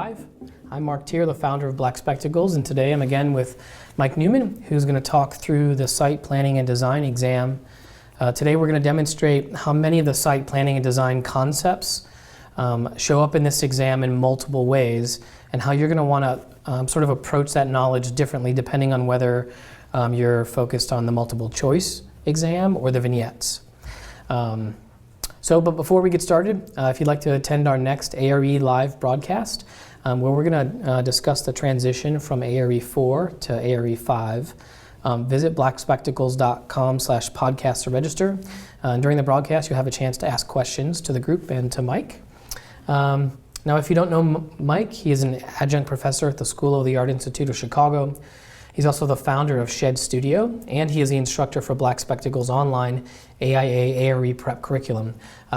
Live. I'm Marc Teer, the founder of Black Spectacles, and today I'm again with Mike Newman, who's going to talk through the site planning and design exam. Today we're going to demonstrate how many of the site planning and design concepts show up in this exam in multiple ways, and how you're going to want to sort of approach that knowledge differently depending on whether you're focused on the multiple choice exam or the vignettes. But before we get started, if you'd like to attend our next ARE live broadcast, where we're going to discuss the transition from ARE 4 to ARE 5, visit blackspectacles.com/podcast to register. During the broadcast, you'll have a chance to ask questions to the group and to Mike. Now, if you don't know Mike, he is an adjunct professor at the School of the Art Institute of Chicago. He's also the founder of Shed Studio, and he is the instructor for Black Spectacles online AIA ARE Prep curriculum,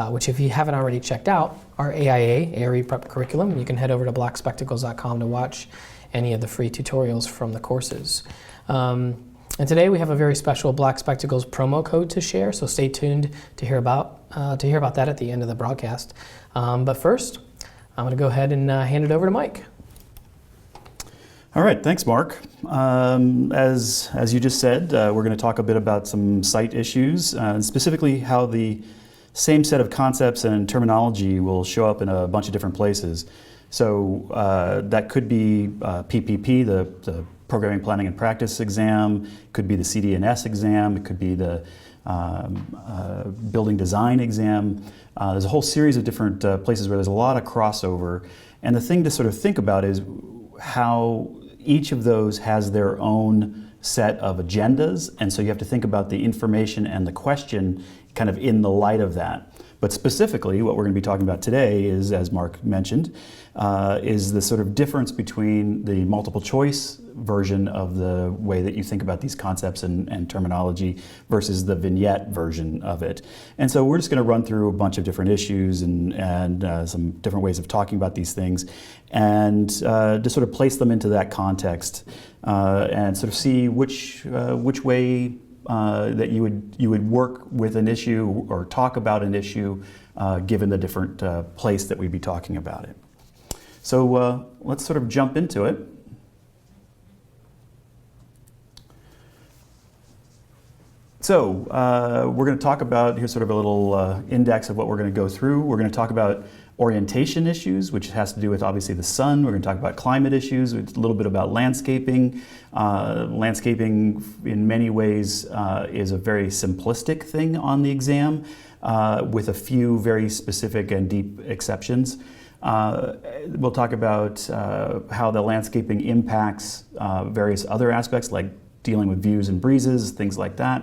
which if you haven't already checked out, our AIA ARE Prep curriculum, you can head over to blackspectacles.com to watch any of the free tutorials from the courses. And today we have a very special Black Spectacles promo code to share, so stay tuned to hear about that at the end of the broadcast. But first, I'm going to go ahead and hand it over to Mike. All right, thanks, Marc. As you just said, we're going to talk a bit about some site issues, and specifically how the same set of concepts and terminology will show up in a bunch of different places. So that could be PPP, the Programming, Planning, and Practice exam. It could be the CD&S exam. It could be the Building Design exam. There's a whole series of different places where there's a lot of crossover. And the thing to sort of think about is how each of those has their own set of agendas, and so you have to think about the information and the question kind of in the light of that. But specifically, what we're going to be talking about today is, as Marc mentioned, is the sort of difference between the multiple choice version of the way that you think about these concepts and terminology versus the vignette version of it. And so we're just going to run through a bunch of different issues and some different ways of talking about these things, and just sort of place them into that context and sort of see which way that you would work with an issue or talk about an issue given the different place that we'd be talking about it. So let's sort of jump into it. So we're going to talk about, here's sort of a little index of what we're going to go through. We're going to talk about orientation issues, which has to do with obviously the sun. We're going to talk about climate issues, a little bit about landscaping. Landscaping in many ways is a very simplistic thing on the exam with a few very specific and deep exceptions. We'll talk about how the landscaping impacts various other aspects like dealing with views and breezes, things like that.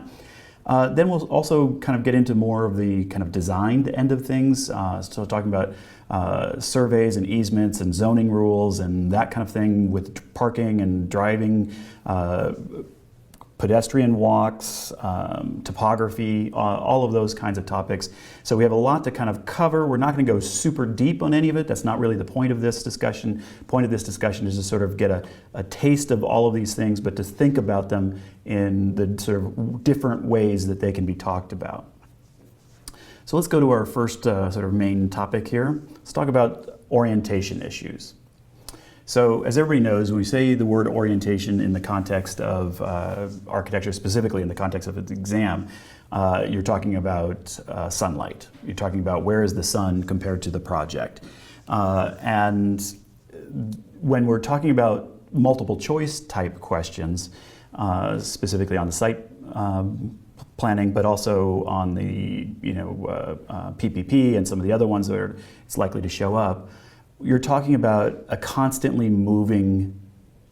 Then we'll also kind of get into more of the kind of designed end of things, so talking about surveys and easements and zoning rules and that kind of thing with parking and driving, pedestrian walks, topography, all of those kinds of topics. So we have a lot to kind of cover. We're not going to go super deep on any of it. That's not really the point of this discussion. The point of this discussion is to sort of get a taste of all of these things, but to think about them in the sort of different ways that they can be talked about. So let's go to our first sort of main topic here. Let's talk about orientation issues. So as everybody knows, when we say the word orientation in the context of architecture, specifically in the context of an exam, you're talking about sunlight. You're talking about where is the sun compared to the project. And when we're talking about multiple choice type questions, specifically on the site planning, but also on the PPP and some of the other ones that it's likely to show up, you're talking about a constantly moving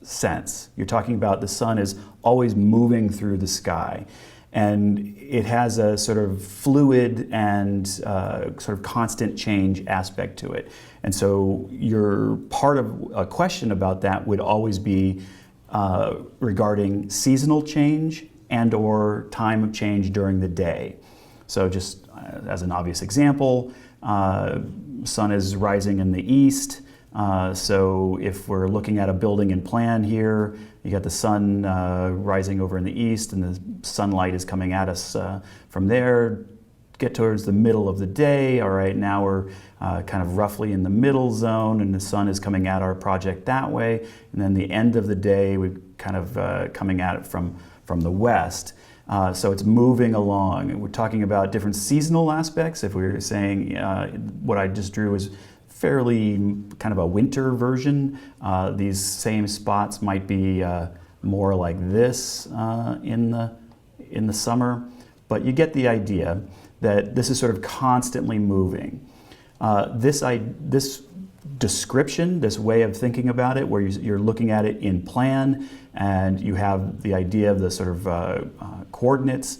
sense. You're talking about the sun is always moving through the sky, and it has a sort of fluid and sort of constant change aspect to it. And so your part of a question about that would always be regarding seasonal change and or time of change during the day. So just as an obvious example, sun is rising in the east. So if we're looking at a building in plan here, you got the sun rising over in the east and the sunlight is coming at us from there. get towards the middle of the day. All right, now we're kind of roughly in the middle zone, and the sun is coming at our project that way. And then the end of the day, we're kind of coming at it from the west. So it's moving along. And we're talking about different seasonal aspects. If we were saying what I just drew is fairly kind of a winter version, these same spots might be more like this in the summer. But you get the idea that this is sort of constantly moving. This description, this way of thinking about it, where you're looking at it in plan, and you have the idea of the sort of coordinates,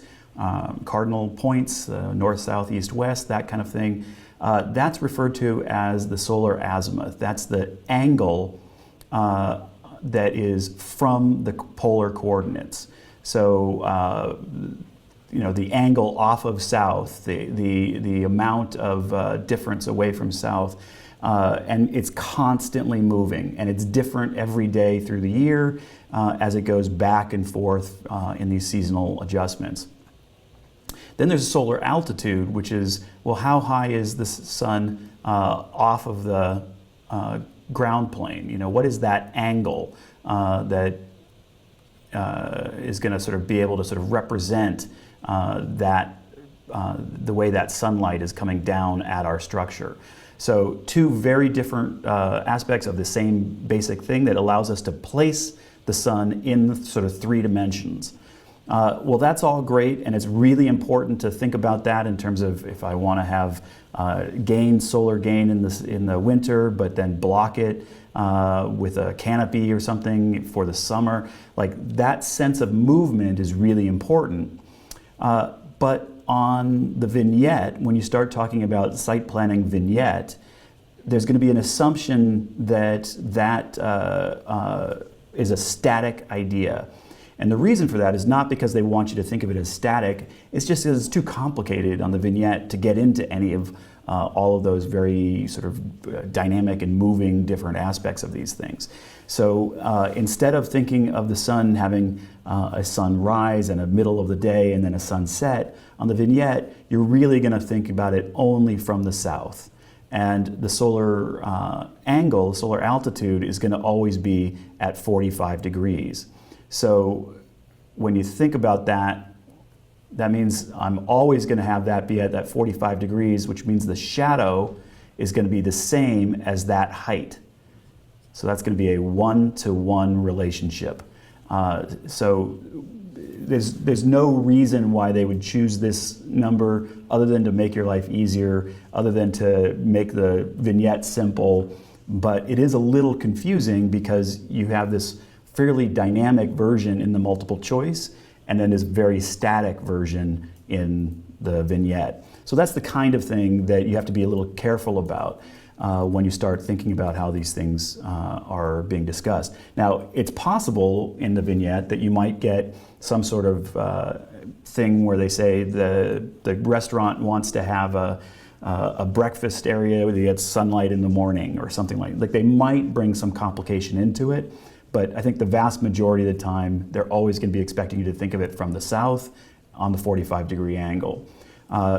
cardinal points, north, south, east, west, that kind of thing, that's referred to as the solar azimuth. That's the angle that is from the polar coordinates. So, the angle off of south, the amount of difference away from south, and it's constantly moving, and it's different every day through the year as it goes back and forth in these seasonal adjustments. Then there's solar altitude, which is, well, how high is the sun off of the ground plane? What is that angle that is going to sort of be able to sort of represent the way that sunlight is coming down at our structure. So two very different aspects of the same basic thing that allows us to place the sun in sort of 3 dimensions. Well, that's all great, and it's really important to think about that in terms of if I want to have solar gain in the winter, but then block it with a canopy or something for the summer. Like, that sense of movement is really important. But on the vignette, when you start talking about site planning vignette, there's going to be an assumption that is a static idea. And the reason for that is not because they want you to think of it as static, it's just because it's too complicated on the vignette to get into any of all of those very sort of dynamic and moving different aspects of these things. So instead of thinking of the sun having a sunrise and a middle of the day and then a sunset, on the vignette, you're really going to think about it only from the south. And the solar angle, solar altitude, is going to always be at 45 degrees. So when you think about that, that means I'm always going to have that be at that 45 degrees, which means the shadow is going to be the same as that height. So that's going to be a 1-to-1 relationship. So there's no reason why they would choose this number other than to make your life easier, other than to make the vignette simple. But it is a little confusing because you have this fairly dynamic version in the multiple choice, and then this very static version in the vignette. So that's the kind of thing that you have to be a little careful about when you start thinking about how these things are being discussed. Now, it's possible in the vignette that you might get some sort of thing where they say the restaurant wants to have a breakfast area where you get sunlight in the morning or something like they might bring some complication into it. But I think the vast majority of the time, they're always going to be expecting you to think of it from the south on the 45-degree angle.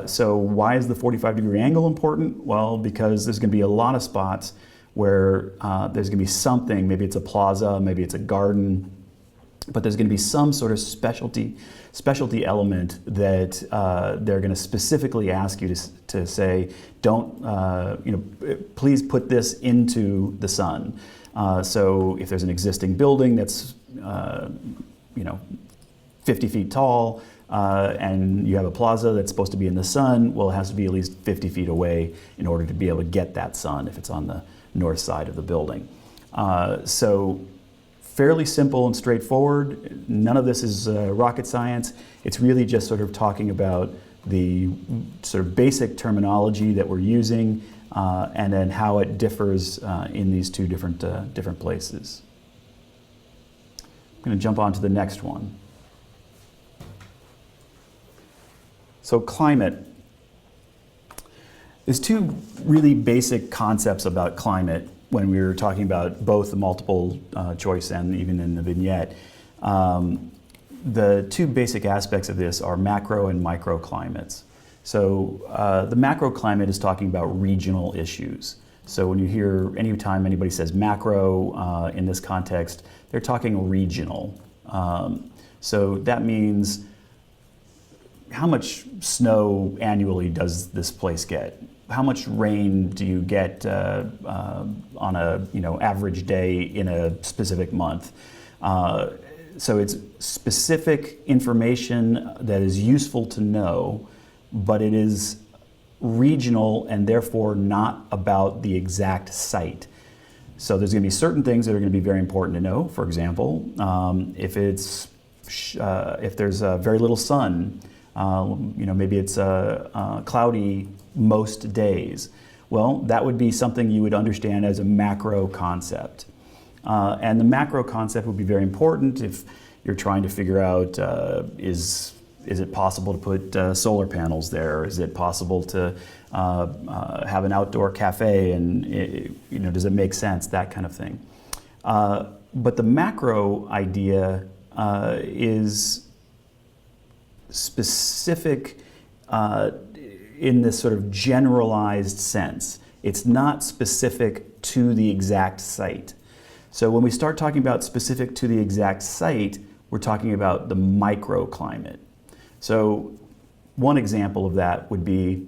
So why is the 45-degree angle important? Well, because there's going to be a lot of spots where there's going to be something, maybe it's a plaza, maybe it's a garden, but there's going to be some sort of specialty element that they're going to specifically ask you to say, don't, please put this into the sun. So if there's an existing building that's 50 feet tall and you have a plaza that's supposed to be in the sun, well, it has to be at least 50 feet away in order to be able to get that sun if it's on the north side of the building. So fairly simple and straightforward. None of this is rocket science. It's really just sort of talking about the sort of basic terminology that we're using and then how it differs in these two different places. I'm going to jump on to the next one. So climate. There's two really basic concepts about climate when we were talking about both the multiple choice and even in the vignette. The two basic aspects of this are macro and microclimates. So the macroclimate is talking about regional issues. So when you hear, anytime anybody says macro in this context, they're talking regional. So that means how much snow annually does this place get? How much rain do you get on a average day in a specific month? So it's specific information that is useful to know, but it is regional and therefore not about the exact site. So there's going to be certain things that are going to be very important to know. For example, if there's very little sun, maybe it's cloudy most days. Well, that would be something you would understand as a macro concept. And the macro concept would be very important if you're trying to figure out, is it possible to put solar panels there? Is it possible to have an outdoor cafe? And does it make sense? That kind of thing. But the macro idea is specific in this sort of generalized sense. It's not specific to the exact site. So when we start talking about specific to the exact site, we're talking about the microclimate. So one example of that would be,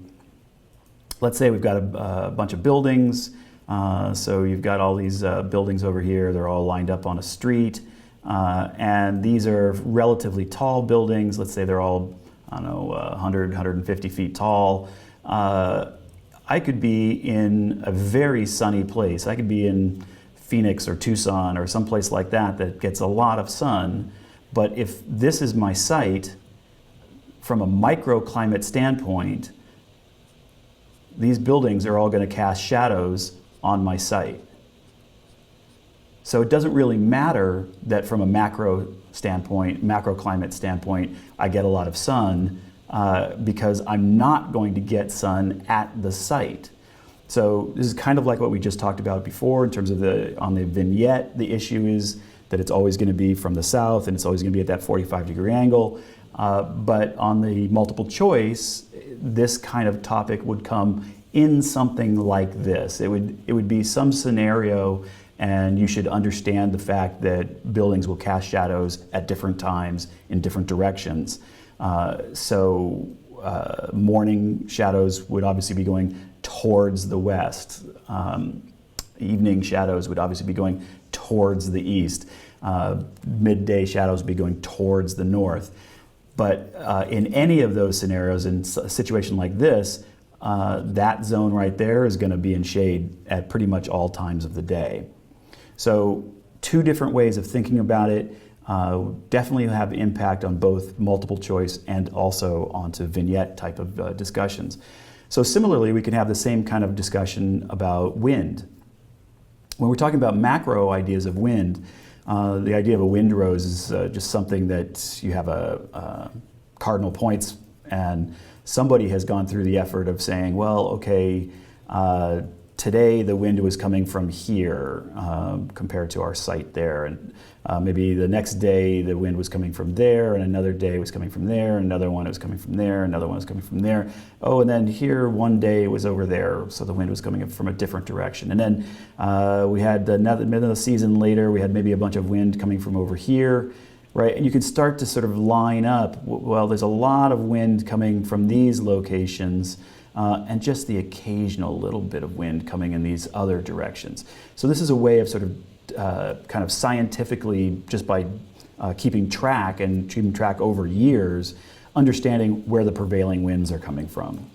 let's say we've got a bunch of buildings. So you've got all these buildings over here. They're all lined up on a street. And these are relatively tall buildings. Let's say they're all, 100, 150 feet tall. I could be in a very sunny place. I could be in Phoenix or Tucson or someplace like that gets a lot of sun. But if this is my site, from a microclimate standpoint, these buildings are all going to cast shadows on my site. So it doesn't really matter that from a macroclimate standpoint, I get a lot of sun because I'm not going to get sun at the site. So this is kind of like what we just talked about before in terms of on the vignette, the issue is that it's always going to be from the south and it's always going to be at that 45-degree angle. But on the multiple choice, this kind of topic would come in something like this. It would be some scenario, and you should understand the fact that buildings will cast shadows at different times in different directions. Morning shadows would obviously be going towards the west. Evening shadows would obviously be going towards the east. Midday shadows would be going towards the north. But in any of those scenarios, in a situation like this, that zone right there is going to be in shade at pretty much all times of the day. So two different ways of thinking about it definitely have impact on both multiple choice and also onto vignette type of discussions. So similarly, we can have the same kind of discussion about wind. When we're talking about macro ideas of wind, the idea of a wind rose is just something that you have a cardinal points, and somebody has gone through the effort of saying, well, okay, today the wind was coming from here compared to our site there, and maybe the next day the wind was coming from there, and another day it was coming from there, and another one it was coming from there, another one was coming from there. Oh, and then here one day it was over there, so the wind was coming from a different direction. And then we had another season later, we had maybe a bunch of wind coming from over here, right? And you can start to sort of line up, well, there's a lot of wind coming from these locations, and just the occasional little bit of wind coming in these other directions. So this is a way of sort of kind of scientifically, just by keeping track over years, understanding where the prevailing winds are coming from.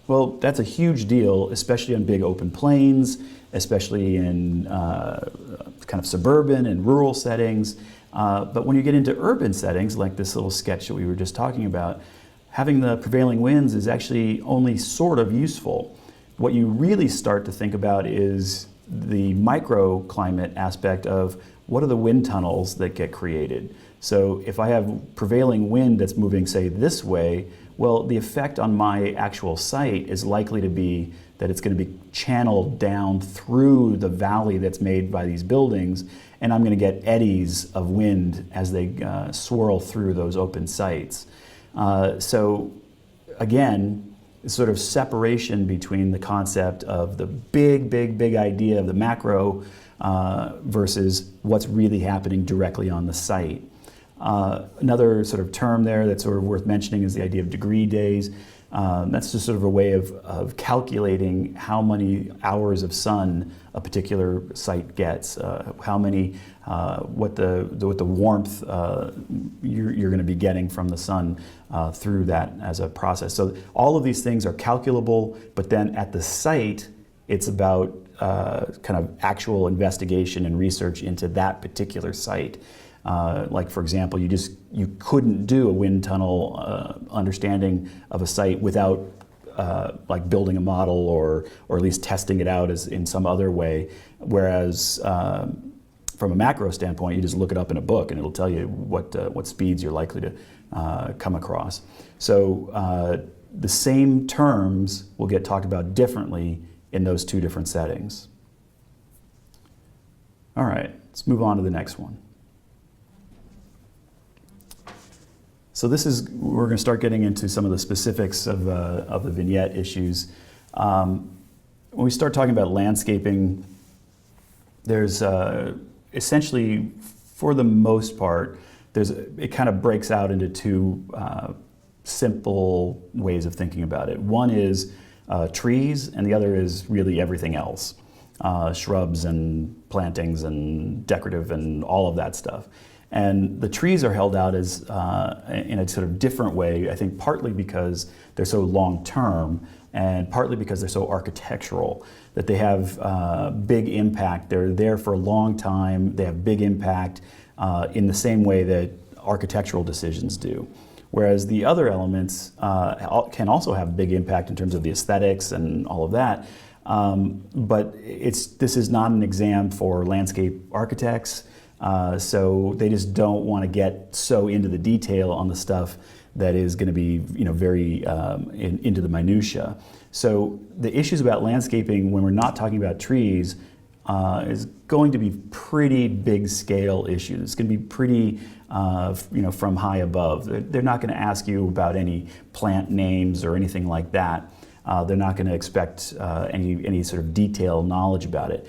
Well, that's a huge deal, especially on big open plains, especially in kind of suburban and rural settings. But when you get into urban settings, like this little sketch that we were just talking about, having the prevailing winds is actually only sort of useful. What you really start to think about is the microclimate aspect of what are the wind tunnels that get created. So if I have prevailing wind that's moving, say, this way, well, the effect on my actual site is likely to be that it's going to be channeled down through the valley that's made by these buildings, and I'm going to get eddies of wind as they swirl through those open sites. So again, sort of separation between the concept of the big idea of the macro versus what's really happening directly on the site. Another sort of term there that's sort of worth mentioning is the idea of degree days. That's just sort of a way of calculating how many hours of sun a particular site gets, how many, what the warmth you're going to be getting from the sun through that as a process. So all of these things are calculable, but then at the site, it's about kind of actual investigation and research into that particular site. Like for example, you couldn't do a wind tunnel understanding of a site without like building a model or at least testing it out as in some other way. Whereas from a macro standpoint, you just look it up in a book and it'll tell you what speeds you're likely to come across. So the same terms will get talked about differently in those two different settings. All right, let's move on to the next one. So we're going to start getting into some of the specifics of the vignette issues. When we start talking about landscaping, there's essentially, for the most part, it kind of breaks out into two simple ways of thinking about it. One is trees, and the other is really everything else, shrubs and plantings and decorative and all of that stuff. And the trees are held out as in a sort of different way, I think partly because they're so long-term and partly because they're so architectural, that they have big impact. They're there for a long time. They have big impact in the same way that architectural decisions do. Whereas the other elements can also have big impact in terms of the aesthetics and all of that. But this is not an exam for landscape architects. So they just don't want to get so into the detail on the stuff that is going to be, very into the minutia. So the issues about landscaping, when we're not talking about trees, is going to be pretty big scale issues. It's going to be pretty, from high above. They're not going to ask you about any plant names or anything like that. They're not going to expect any sort of detailed knowledge about it.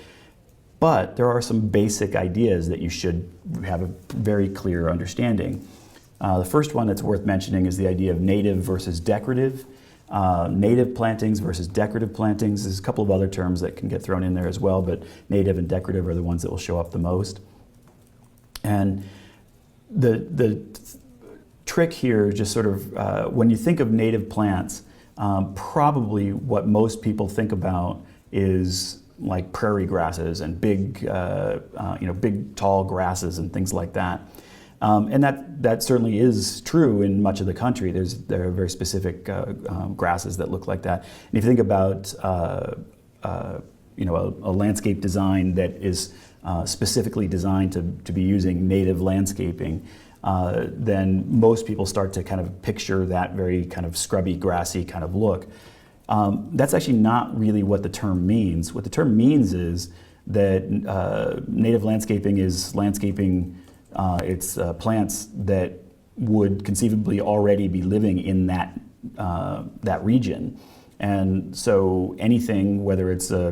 But there are some basic ideas that you should have a very clear understanding. The first one that's worth mentioning is the idea of native versus decorative. Native plantings versus decorative plantings. There's a couple of other terms that can get thrown in there as well, but native and decorative are the ones that will show up the most. And the trick here is just sort of, when you think of native plants, probably what most people think about is like prairie grasses and big tall grasses and things like that. And that certainly is true in much of the country. There are very specific grasses that look like that. And if you think about a landscape design that is specifically designed to be using native landscaping, then most people start to kind of picture that very kind of scrubby, grassy kind of look. That's actually not really what the term means. What the term means is that native landscaping is landscaping it's plants that would conceivably already be living in that region. And so anything, whether it's a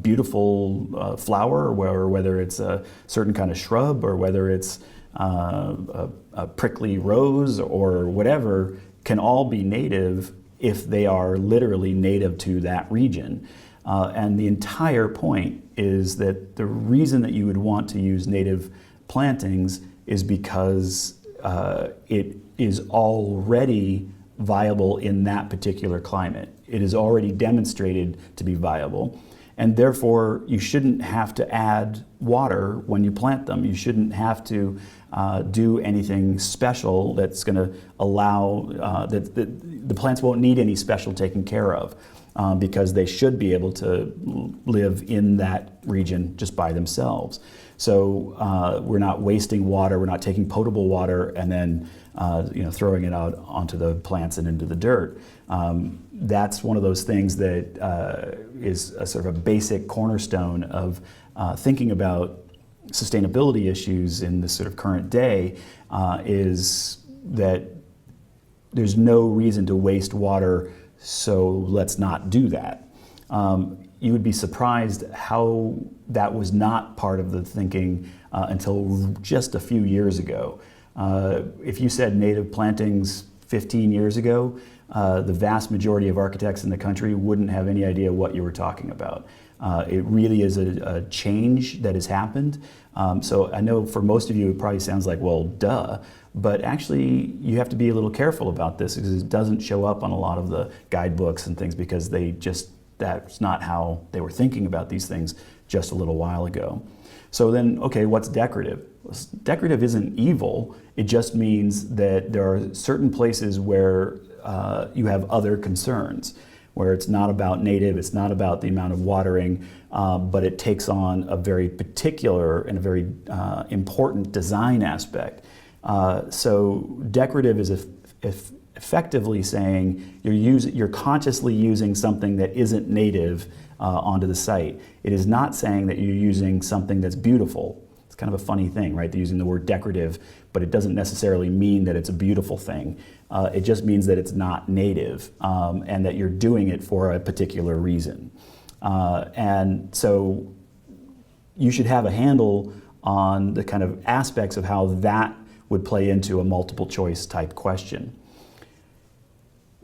beautiful flower or whether it's a certain kind of shrub or whether it's a prickly rose or whatever, can all be native if they are literally native to that region. And the entire point is that the reason that you would want to use native plantings is because it is already viable in that particular climate. It is already demonstrated to be viable, and therefore you shouldn't have to add water when you plant them. You shouldn't have to do anything special that's going to allow that the plants won't need any special taking care of because they should be able to live in that region just by themselves. So we're not wasting water, we're not taking potable water and then throwing it out onto the plants and into the dirt. That's one of those things that is a sort of a basic cornerstone of thinking about sustainability issues in this sort of current day, is that there's no reason to waste water so let's not do that. You would be surprised how that was not part of the thinking until just a few years ago. If you said native plantings 15 years ago, the vast majority of architects in the country wouldn't have any idea what you were talking about. It really is a change that has happened. So I know for most of you it probably sounds like, well, duh, but actually you have to be a little careful about this because it doesn't show up on a lot of the guidebooks and things because that's not how they were thinking about these things just a little while ago. So then, okay, what's decorative? Decorative isn't evil, it just means that there are certain places where you have other concerns, where it's not about native, it's not about the amount of watering, but it takes on a very particular and a very important design aspect. So decorative is effectively saying you're consciously using something that isn't native onto the site. It is not saying that you're using something that's beautiful. It's kind of a funny thing, right? They're using the word decorative, but it doesn't necessarily mean that it's a beautiful thing. It just means that it's not native and that you're doing it for a particular reason. And so you should have a handle on the kind of aspects of how that would play into a multiple choice type question.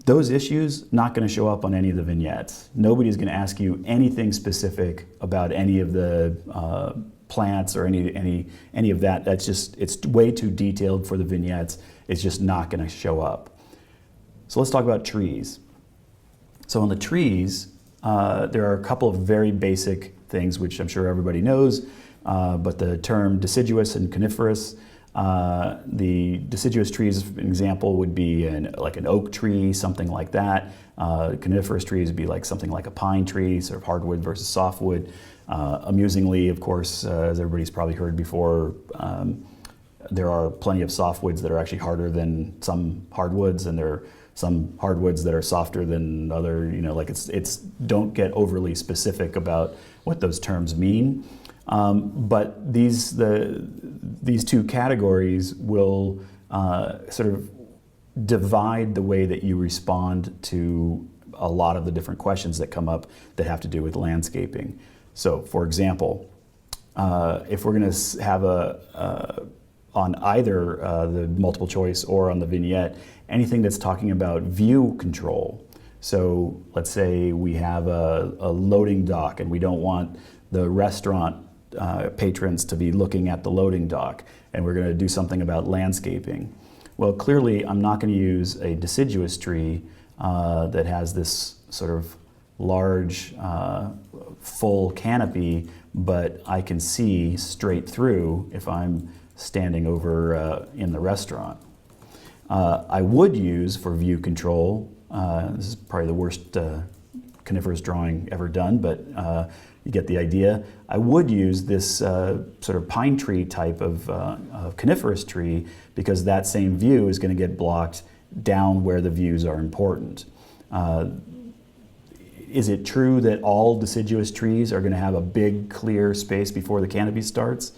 Those issues not going to show up on any of the vignettes. Nobody's going to ask you anything specific about any of the plants or any of that. That's just, it's way too detailed for the vignettes. It's just not going to show up. So let's talk about trees. So on the trees, there are a couple of very basic things which I'm sure everybody knows, but the term deciduous and coniferous. The deciduous trees, an example, would be like an oak tree, something like that. Coniferous trees would be like something like a pine tree, sort of hardwood versus softwood. Amusingly, of course, as everybody's probably heard before, there are plenty of softwoods that are actually harder than some hardwoods, and there are some hardwoods that are softer than other, like it's don't get overly specific about what those terms mean. But these two categories will sort of divide the way that you respond to a lot of the different questions that come up that have to do with landscaping. So, for example, if we're going to have on either the multiple choice or on the vignette, anything that's talking about view control. So let's say we have a loading dock and we don't want the restaurant patrons to be looking at the loading dock, and we're going to do something about landscaping. Well, clearly I'm not going to use a deciduous tree that has this sort of large full canopy, but I can see straight through if I'm standing over in the restaurant. I would use for view control, this is probably the worst coniferous drawing ever done, but you get the idea. I would use this sort of pine tree type of coniferous tree because that same view is going to get blocked down where the views are important. Is it true that all deciduous trees are going to have a big clear space before the canopy starts?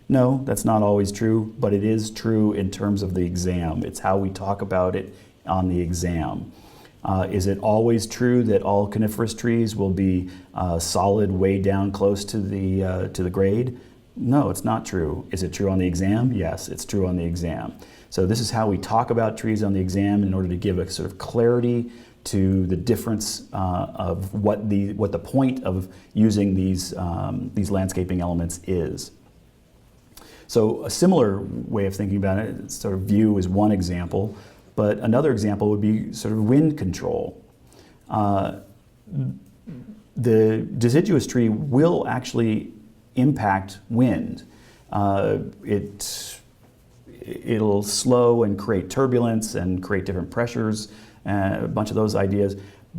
No, that's not always true, but it is true in terms of the exam. It's how we talk about it on the exam. Is it always true that all coniferous trees will be solid way down close to the grade? No, it's not true. Is it true on the exam? Yes, it's true on the exam. So this is how we talk about trees on the exam in order to give a sort of clarity to the difference of what the point of using these landscaping elements is. So a similar way of thinking about it, sort of view is one example, but another example would be sort of wind control. The deciduous tree will actually impact wind. It'll slow and create turbulence and create different pressures, a bunch of those ideas,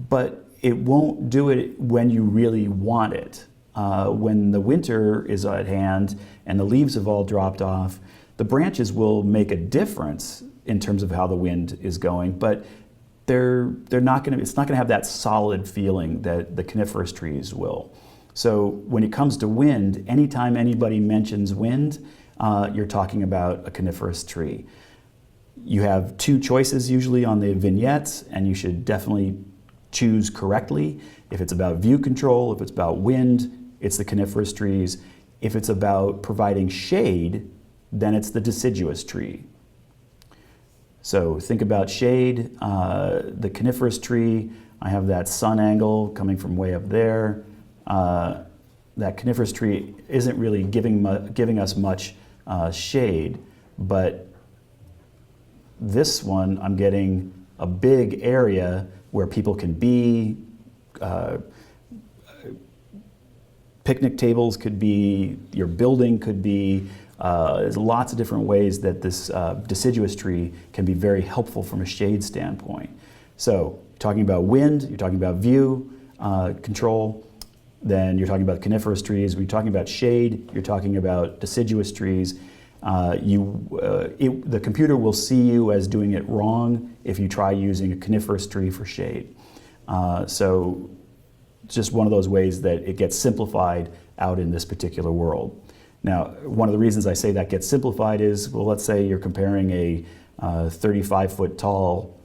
but it won't do it when you really want it. When the winter is at hand and the leaves have all dropped off, the branches will make a difference in terms of how the wind is going, but it's not going to have that solid feeling that the coniferous trees will. So when it comes to wind, anytime anybody mentions wind, you're talking about a coniferous tree. You have two choices usually on the vignettes, and you should definitely choose correctly. If it's about view control, if it's about wind, it's the coniferous trees. If it's about providing shade, then it's the deciduous tree. So think about shade, the coniferous tree, I have that sun angle coming from way up there. That coniferous tree isn't really giving us much shade, but this one I'm getting a big area where people can be, picnic tables could be, your building could be. There's lots of different ways that this deciduous tree can be very helpful from a shade standpoint. So talking about wind, you're talking about view control, then you're talking about coniferous trees. When you're talking about shade, you're talking about deciduous trees. The computer will see you as doing it wrong if you try using a coniferous tree for shade. So just one of those ways that it gets simplified out in this particular world. Now, one of the reasons I say that gets simplified is, well, let's say you're comparing a 35-foot tall,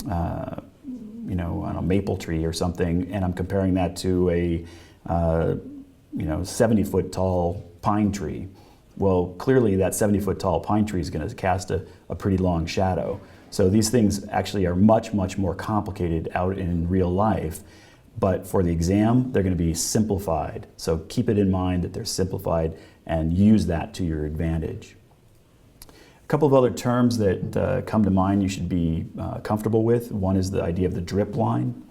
on a maple tree or something, and I'm comparing that to a 70-foot tall pine tree. Well, clearly that 70-foot tall pine tree is going to cast a pretty long shadow. So these things actually are much, much more complicated out in real life. But for the exam, they're going to be simplified. So keep it in mind that they're simplified and use that to your advantage. A couple of other terms that come to mind you should be comfortable with. One is the idea of the drip line.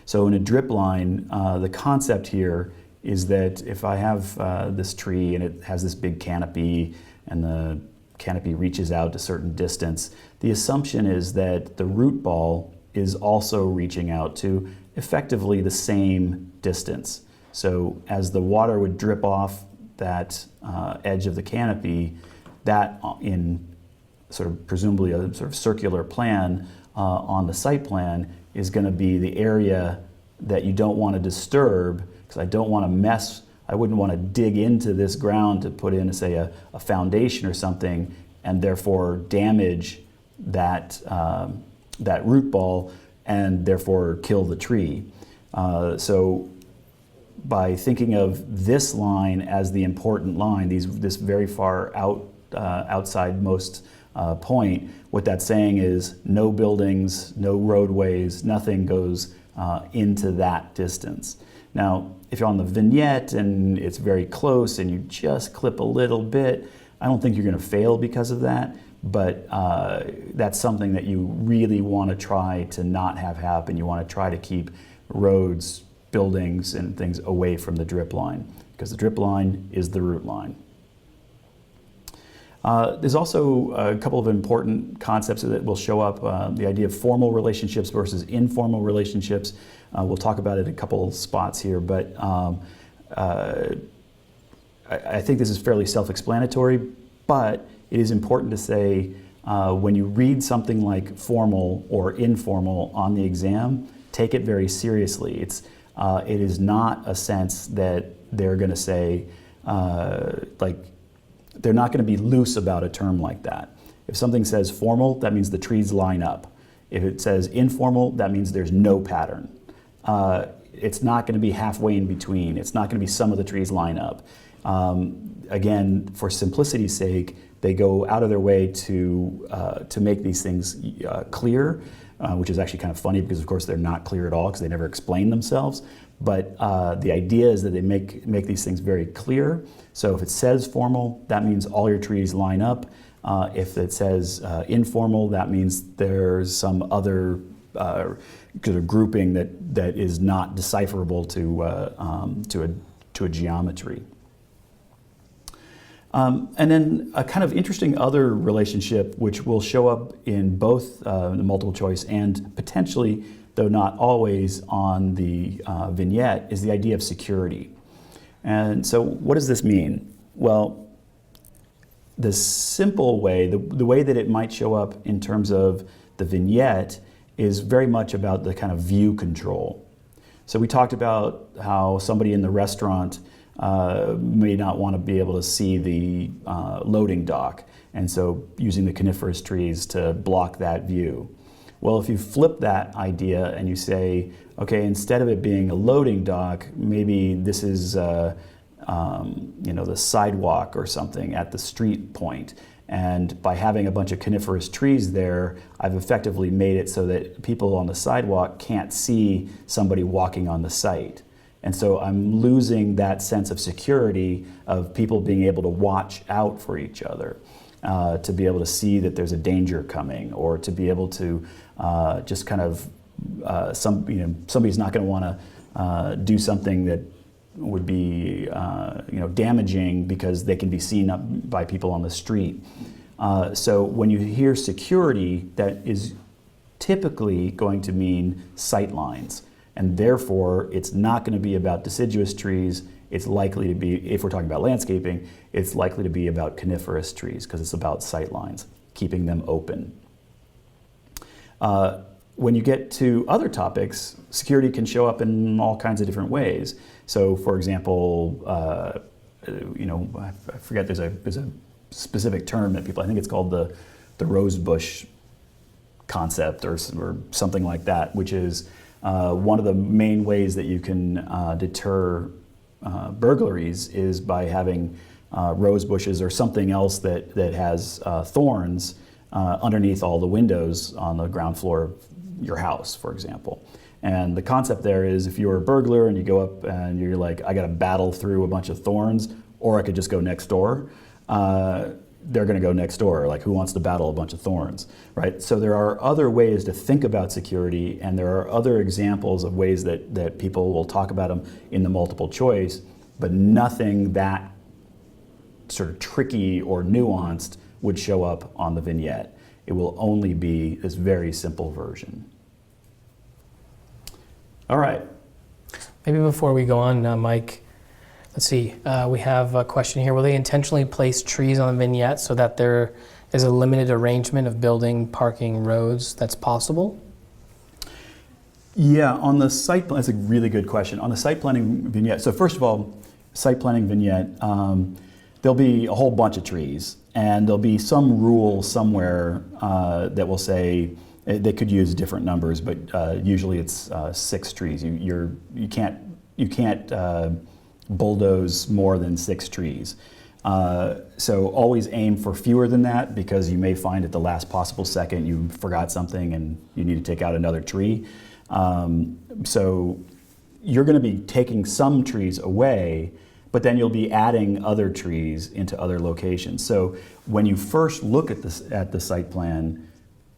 So in a drip line, the concept here is that if I have this tree and it has this big canopy and the canopy reaches out a certain distance, the assumption is that the root ball is also reaching out to effectively the same distance. So as the water would drip off that edge of the canopy, that in sort of presumably a sort of circular plan on the site plan is going to be the area that you don't want to disturb, because I don't want to mess, I wouldn't want to dig into this ground to put in, say, a foundation or something, and therefore damage that, that root ball and therefore kill the tree. So by thinking of this line as the important line, this very far outside most point, what that's saying is no buildings, no roadways, nothing goes into that distance. Now, if you're on the vignette and it's very close and you just clip a little bit, I don't think you're going to fail because of that, but that's something that you really want to try to not have happen. You want to try to keep roads, buildings, and things away from the drip line, because the drip line is the root line. There's also a couple of important concepts that will show up, the idea of formal relationships versus informal relationships. We'll talk about it in a couple spots here, but I think this is fairly self-explanatory, but it is important to say when you read something like formal or informal on the exam, take it very seriously. It is not a sense that they're going to say, they're not going to be loose about a term like that. If something says formal, that means the trees line up. If it says informal, that means there's no pattern. It's not going to be halfway in between. It's not going to be some of the trees line up. Again, for simplicity's sake, they go out of their way to make these things clear, which is actually kind of funny because, of course, they're not clear at all because they never explain themselves. But the idea is that they make these things very clear. So if it says formal, that means all your trees line up. If it says informal, that means there's some other grouping that is not decipherable to a geometry. And then a kind of interesting other relationship, which will show up in both the multiple choice and potentially, though not always, on the vignette, is the idea of security. And so what does this mean? Well, the simple way, the way that it might show up in terms of the vignette is very much about the kind of view control. So we talked about how somebody in the restaurant may not want to be able to see the loading dock, and so using the coniferous trees to block that view. Well, if you flip that idea and you say, okay, instead of it being a loading dock, maybe this is the sidewalk or something at the street point. And by having a bunch of coniferous trees there, I've effectively made it so that people on the sidewalk can't see somebody walking on the site. And so I'm losing that sense of security of people being able to watch out for each other, to be able to see that there's a danger coming, or to be able to just kind of, somebody's not going to want to do something that would be damaging because they can be seen by people on the street. So when you hear security, that is typically going to mean sight lines. And therefore, it's not going to be about deciduous trees. It's likely to be, if we're talking about landscaping, it's likely to be about coniferous trees because it's about sight lines, keeping them open. When you get to other topics, security can show up in all kinds of different ways. So, for example, I forget, there's a specific term that people, I think it's called the rose bush concept or something like that, which is one of the main ways that you can deter burglaries is by having rose bushes or something else that has thorns underneath all the windows on the ground floor of your house, for example. And the concept there is, if you're a burglar and you go up and you're like, I got to battle through a bunch of thorns, or I could just go next door, they're going to go next door. Like, who wants to battle a bunch of thorns, right? So there are other ways to think about security, and there are other examples of ways that people will talk about them in the multiple choice, but nothing that sort of tricky or nuanced would show up on the vignette. It will only be this very simple version. All right. Maybe before we go on, Mike, let's see, we have a question here. Will they intentionally place trees on the vignette so that there is a limited arrangement of building, parking, roads that's possible? Yeah, on the site plan, that's a really good question. On the site planning vignette, so first of all, site planning vignette, there'll be a whole bunch of trees, and there'll be some rule somewhere that will say, they could use different numbers, but usually it's 6 trees. You can't bulldoze more than 6 trees. So always aim for fewer than that, because you may find at the last possible second you forgot something and you need to take out another tree. So you're going to be taking some trees away, but then you'll be adding other trees into other locations. So when you first look at the site plan,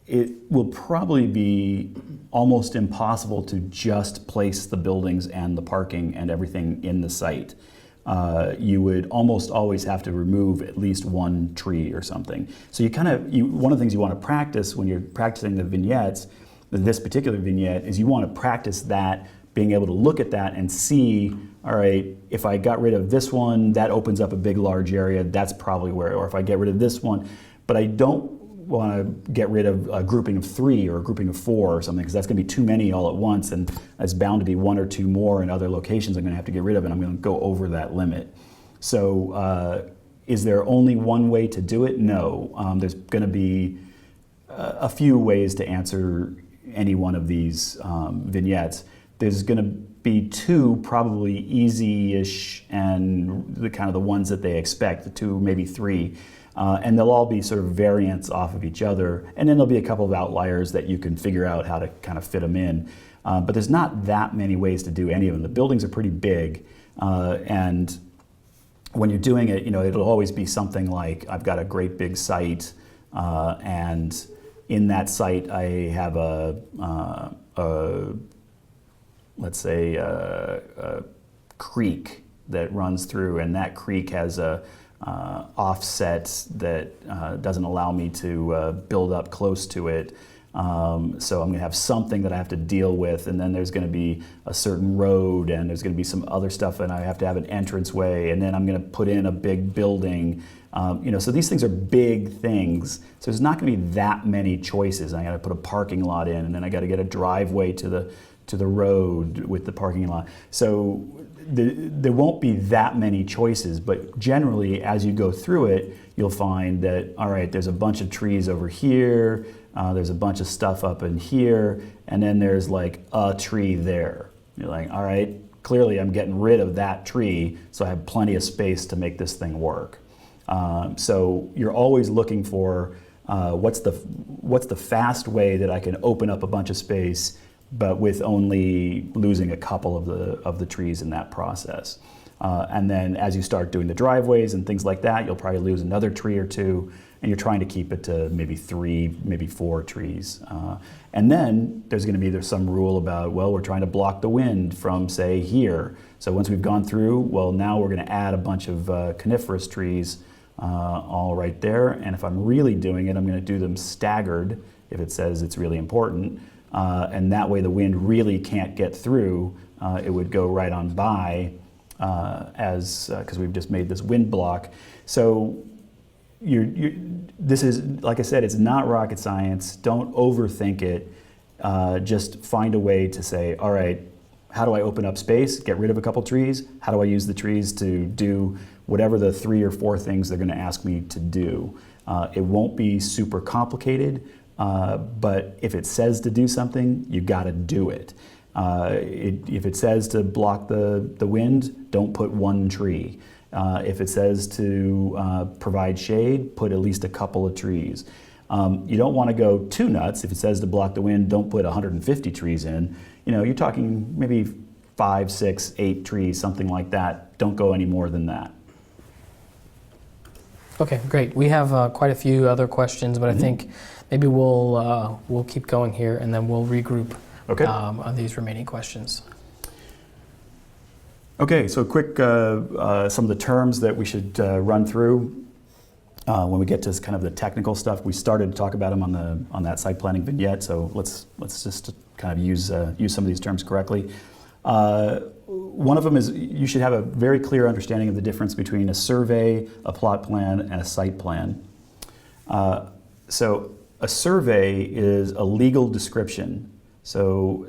it will probably be almost impossible to just place the buildings and the parking and everything in the site. You would almost always have to remove at least one tree or something. So one of the things you want to practice when you're practicing the vignettes, this particular vignette, is you want to practice that, being able to look at that and see, all right, if I got rid of this one, that opens up a big, large area, that's probably where, or if I get rid of this one, but I don't want to get rid of a grouping of 3 or a grouping of 4 or something, because that's going to be too many all at once, and it's bound to be 1 or 2 more in other locations I'm going to have to get rid of, and I'm going to go over that limit. So is there only one way to do it? No. There's going to be a few ways to answer any one of these vignettes. There's going to be 2 probably easy-ish, and the ones that they expect, the 2, maybe 3. And they'll all be sort of variants off of each other. And then there'll be a couple of outliers that you can figure out how to kind of fit them in. But there's not that many ways to do any of them. The buildings are pretty big. And when you're doing it, it'll always be something like, I've got a great big site, and in that site I have let's say a creek that runs through, and that creek has a offset that doesn't allow me to build up close to it. So I'm going to have something that I have to deal with, and then there's going to be a certain road, and there's going to be some other stuff, and I have to have an entranceway, and then I'm going to put in a big building. So these things are big things. So there's not going to be that many choices. I got to put a parking lot in, and then I got to get a driveway to the road with the parking lot. So there won't be that many choices, but generally as you go through it, you'll find that, all right, there's a bunch of trees over here, there's a bunch of stuff up in here, and then there's like a tree there. You're like, all right, clearly I'm getting rid of that tree, so I have plenty of space to make this thing work. So you're always looking for what's the fast way that I can open up a bunch of space, but with only losing a couple of the trees in that process. And then as you start doing the driveways and things like that, you'll probably lose another tree or two, and you're trying to keep it to maybe 3, maybe 4 trees. And then there's some rule about, well, we're trying to block the wind from, say, here. So once we've gone through, well, now we're going to add a bunch of coniferous trees all right there. And if I'm really doing it, I'm going to do them staggered if it says it's really important. And that way the wind really can't get through. It would go right on by because we've just made this wind block. So this is, like I said, it's not rocket science. Don't overthink it. Just find a way to say, all right, how do I open up space, get rid of a couple trees? How do I use the trees to do whatever the 3 or 4 things they're going to ask me to do? It won't be super complicated, but if it says to do something, you got to do it. If it says to block the wind, don't put 1 tree. If it says to provide shade, put at least a couple of trees. You don't want to go too nuts. If it says to block the wind, don't put 150 trees in. You're talking maybe 5, 6, 8 trees, something like that. Don't go any more than that. Okay, great. We have quite a few other questions, but I think maybe we'll keep going here, and then we'll regroup on these remaining questions. Okay, so quick, some of the terms that we should run through when we get to kind of the technical stuff. We started to talk about them on that site planning vignette, so let's just kind of use some of these terms correctly. One of them is you should have a very clear understanding of the difference between a survey, a plot plan, and a site plan. So a survey is a legal description. So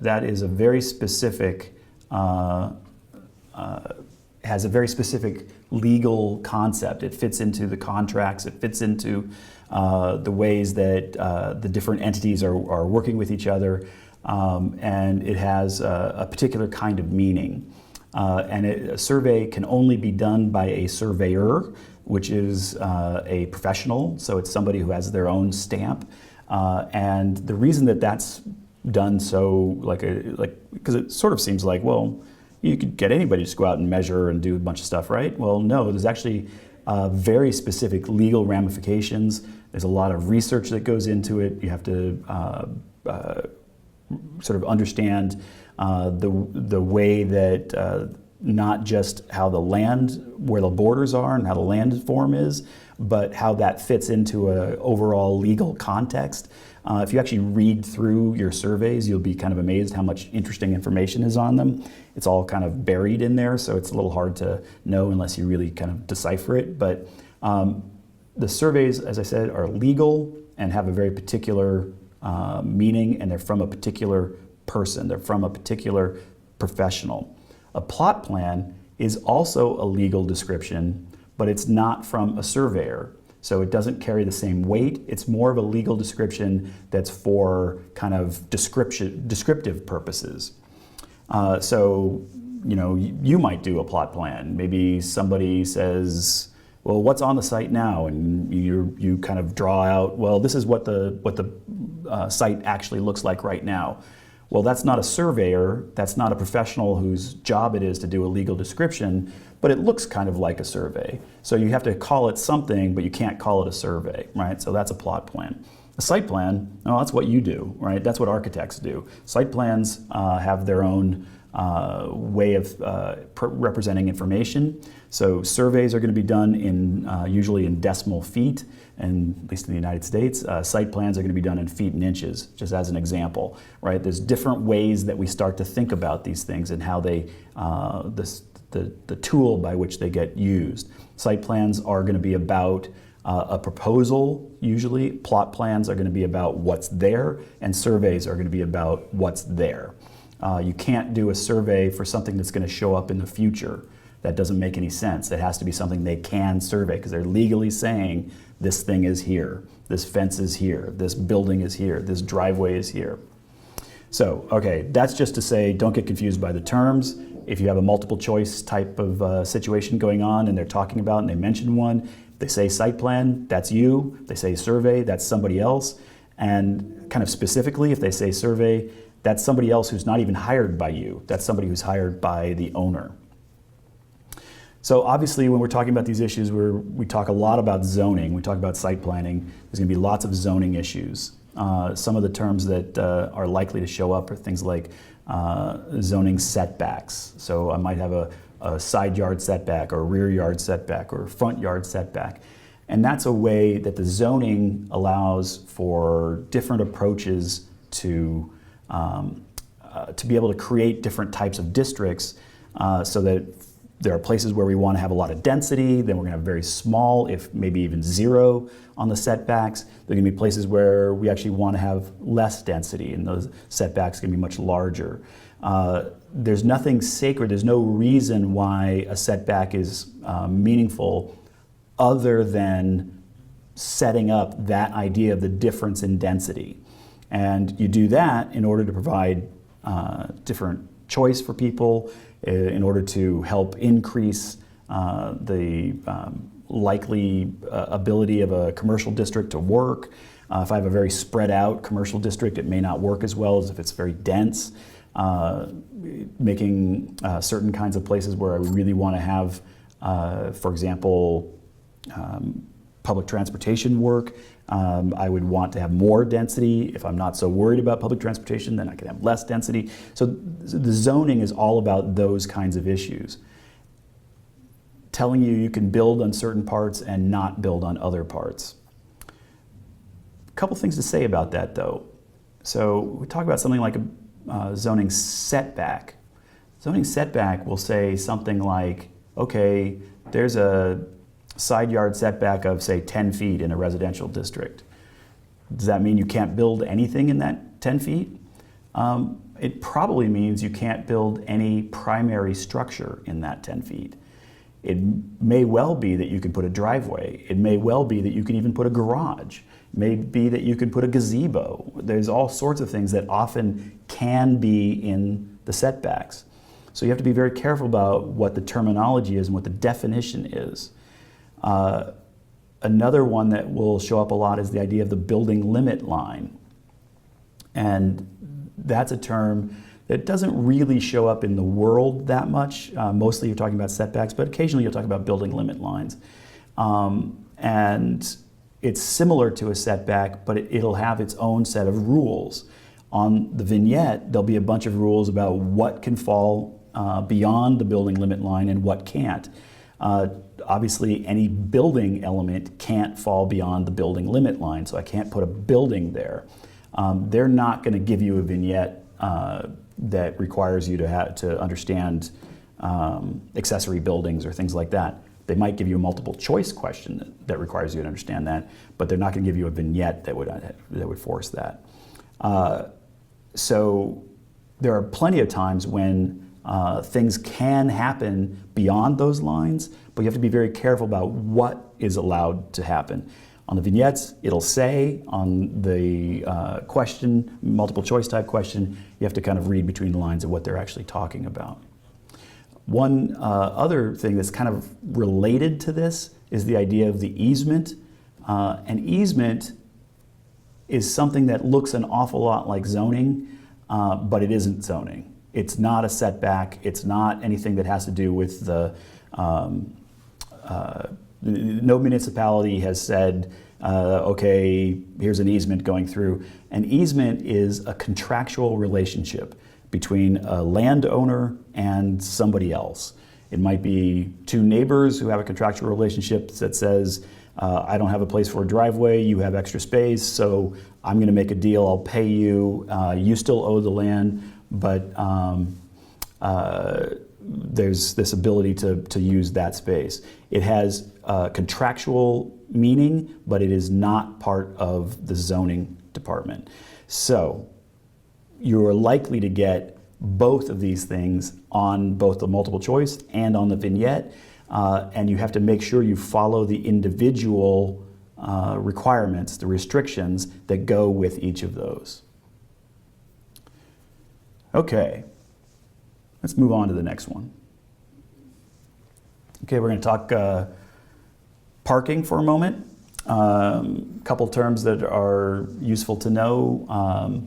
that is a very specific, has a very specific legal concept. It fits into the contracts. It fits into the ways that the different entities are working with each other. And it has a particular kind of meaning. And a survey can only be done by a surveyor, which is a professional, so it's somebody who has their own stamp. And the reason that that's done so, because it sort of seems like, well, you could get anybody to just go out and measure and do a bunch of stuff, right? Well, no, there's actually very specific legal ramifications. There's a lot of research that goes into it. You have to sort of understand the way that not just how the land, where the borders are and how the land form is, but how that fits into an overall legal context. If you actually read through your surveys, you'll be kind of amazed how much interesting information is on them. It's all kind of buried in there, so it's a little hard to know unless you really kind of decipher it. But the surveys, as I said, are legal and have a very particular meaning, and they're from a particular person. They're from a particular professional. A plot plan is also a legal description, but it's not from a surveyor. So it doesn't carry the same weight. It's more of a legal description that's for kind of descriptive purposes. So, you might do a plot plan. Maybe somebody says, well, what's on the site now? And you kind of draw out, well, this is what the site actually looks like right now. Well, that's not a surveyor, that's not a professional whose job it is to do a legal description, but it looks kind of like a survey. So you have to call it something, but you can't call it a survey, right? So that's a plot plan. A site plan, well, that's what you do, right? That's what architects do. Site plans have their own way of representing information. So surveys are going to be done usually in decimal feet, and at least in the United States. Site plans are going to be done in feet and inches, just as an example, right? There's different ways that we start to think about these things and how they, the tool by which they get used. Site plans are going to be about a proposal, usually. Plot plans are going to be about what's there, and surveys are going to be about what's there. You can't do a survey for something that's going to show up in the future. That doesn't make any sense. It has to be something they can survey because they're legally saying this thing is here, this fence is here, this building is here, this driveway is here. So, okay, that's just to say don't get confused by the terms. If you have a multiple choice type of situation going on and they're talking about and they mention one, they say site plan, that's you. They say survey, that's somebody else. And kind of specifically, if they say survey, that's somebody else who's not even hired by you. That's somebody who's hired by the owner. So obviously when we're talking about these issues, we talk a lot about zoning, we talk about site planning. There's going to be lots of zoning issues. Some of the terms that are likely to show up are things like zoning setbacks. So I might have a side yard setback or a rear yard setback or a front yard setback. And that's a way that the zoning allows for different approaches to be able to create different types of districts so that there are places where we want to have a lot of density, then we're going to have very small, if maybe even zero on the setbacks. There are going to be places where we actually want to have less density, and those setbacks are going to be much larger. There's nothing sacred, there's no reason why a setback is meaningful other than setting up that idea of the difference in density. And you do that in order to provide different choice for people, in order to help increase the likely ability of a commercial district to work. If I have a very spread out commercial district, it may not work as well as if it's very dense. Making certain kinds of places where I really want to have, for example, public transportation work. I would want to have more density. If I'm not so worried about public transportation, then I can have less density. So the zoning is all about those kinds of issues. Telling you can build on certain parts and not build on other parts. A couple things to say about that though. So we talk about something like a zoning setback. Zoning setback will say something like, okay, there's a side yard setback of say 10 feet in a residential district. Does that mean you can't build anything in that 10 feet? It probably means you can't build any primary structure in that 10 feet. It may well be that you can put a driveway. It may well be that you can even put a garage. It may be that you can put a gazebo. There's all sorts of things that often can be in the setbacks. So you have to be very careful about what the terminology is and what the definition is. Another one that will show up a lot is the idea of the building limit line. And that's a term that doesn't really show up in the world that much. Mostly you're talking about setbacks, but occasionally you'll talk about building limit lines. And it's similar to a setback, but it'll have its own set of rules. On the vignette, there'll be a bunch of rules about what can fall beyond the building limit line and what can't. Obviously, any building element can't fall beyond the building limit line, so I can't put a building there. They're not going to give you a vignette that requires you to understand accessory buildings or things like that. They might give you a multiple choice question that requires you to understand that, but they're not going to give you a vignette that would force that. So there are plenty of times when things can happen beyond those lines, but you have to be very careful about what is allowed to happen. On the vignettes, it'll say. On the question, multiple choice type question, you have to kind of read between the lines of what they're actually talking about. One other thing that's kind of related to this is the idea of the easement. An easement is something that looks an awful lot like zoning, but it isn't zoning. It's not a setback. It's not anything that has to do with the, no municipality has said, okay, here's an easement going through. An easement is a contractual relationship between a landowner and somebody else. It might be two neighbors who have a contractual relationship that says, I don't have a place for a driveway, you have extra space, so I'm going to make a deal, I'll pay you, you still owe the land, but there's this ability to use that space. It has contractual meaning, but it is not part of the zoning department. So you're likely to get both of these things on both the multiple choice and on the vignette, and you have to make sure you follow the individual requirements, the restrictions that go with each of those. Okay, let's move on to the next one. Okay, we're going to talk parking for a moment. Couple terms that are useful to know.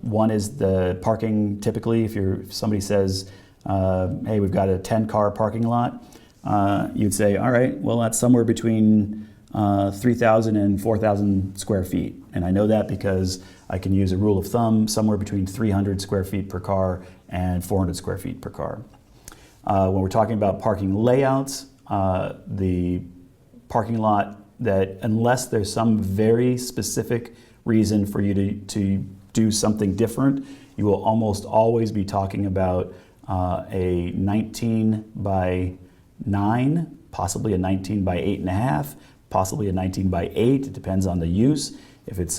One is the parking. Typically, if somebody says, hey, we've got a 10-car parking lot, you'd say, all right, well, that's somewhere between 3,000 and 4,000 square feet. And I know that because I can use a rule of thumb, somewhere between 300 square feet per car and 400 square feet per car. When we're talking about parking layouts, the parking lot that, unless there's some very specific reason for you to do something different, you will almost always be talking about a 19 by 9, possibly a 19 by 8.5, possibly a 19 by 8. It depends on the use. If it's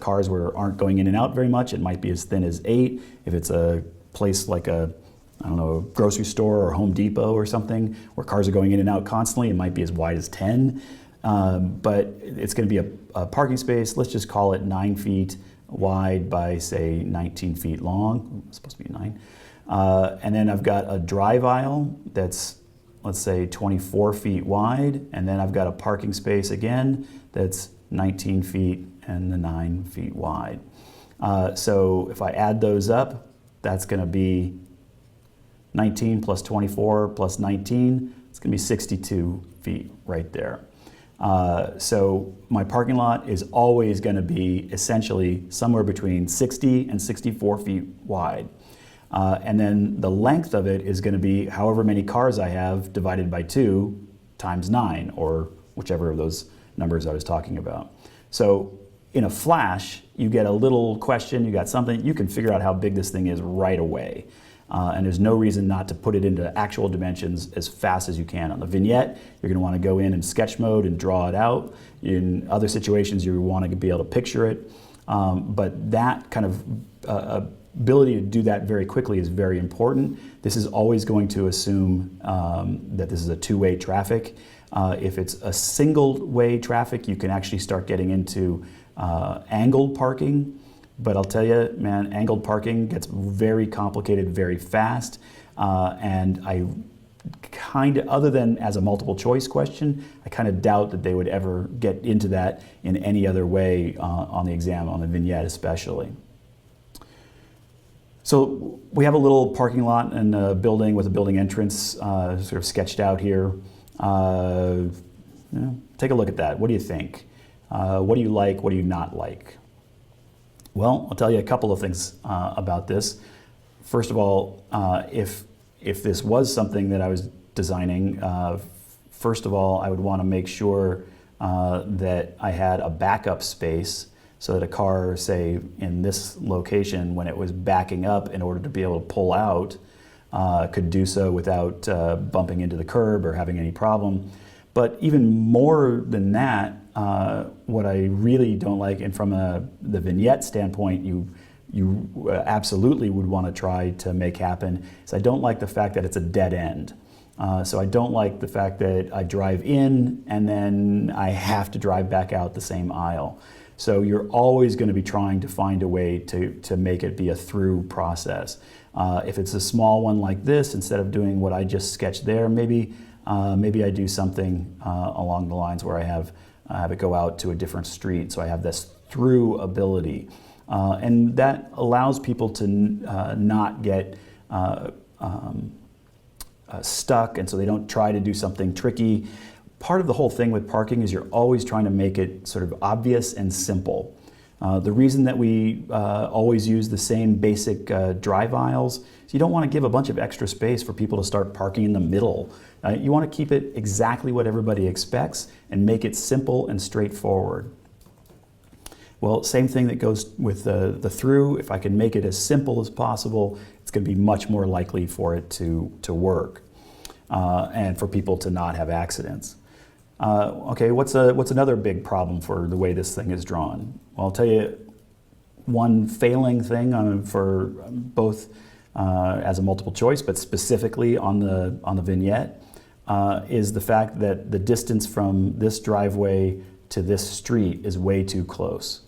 cars where aren't going in and out very much, it might be as thin as 8. If it's a place like a grocery store or Home Depot or something where cars are going in and out constantly, it might be as wide as 10. But it's going to be a parking space, let's just call it 9 feet wide by, say, 19 feet long. It's supposed to be 9. And then I've got a drive aisle that's, let's say, 24 feet wide. And then I've got a parking space again that's 19 feet and the 9 feet wide. So if I add those up, that's going to be 19 plus 24 plus 19. It's going to be 62 feet right there. So my parking lot is always going to be essentially somewhere between 60 and 64 feet wide. And then the length of it is going to be however many cars I have divided by 2 times 9, or whichever of those numbers I was talking about. So in a flash, you get a little question, you got something, you can figure out how big this thing is right away. And there's no reason not to put it into actual dimensions as fast as you can. On the vignette, you're going to want to go in sketch mode and draw it out. In other situations, you want to be able to picture it. But that kind of ability to do that very quickly is very important. This is always going to assume that this is a two-way traffic. If it's a single-way traffic, you can actually start getting into angled parking. But I'll tell you, man, angled parking gets very complicated very fast. And I kind of, other than as a multiple choice question, I kind of doubt that they would ever get into that in any other way on the exam, on the vignette especially. So we have a little parking lot and a building with a building entrance sort of sketched out here. Take a look at that. What do you think? What do you like? What do you not like? Well, I'll tell you a couple of things about this. First of all, if this was something that I was designing, first of all, I would want to make sure that I had a backup space so that a car, say, in this location, when it was backing up in order to be able to pull out, could do so without bumping into the curb or having any problem. But even more than that, what I really don't like, and from the vignette standpoint, you absolutely would want to try to make happen, is I don't like the fact that it's a dead end. So I don't like the fact that I drive in and then I have to drive back out the same aisle. So you're always going to be trying to find a way to make it be a through process. If it's a small one like this, instead of doing what I just sketched there, maybe I do something along the lines where I have it go out to a different street, so I have this through ability. And that allows people to not get stuck, and so they don't try to do something tricky. Part of the whole thing with parking is you're always trying to make it sort of obvious and simple. The reason that we always use the same basic drive aisles is you don't want to give a bunch of extra space for people to start parking in the middle. You want to keep it exactly what everybody expects and make it simple and straightforward. Well, same thing that goes with the through. If I can make it as simple as possible, it's going to be much more likely for it to work and for people to not have accidents. Okay, what's another big problem for the way this thing is drawn? Well, I'll tell you, one failing thing for both as a multiple choice, but specifically on the vignette, is the fact that the distance from this driveway to this street is way too close.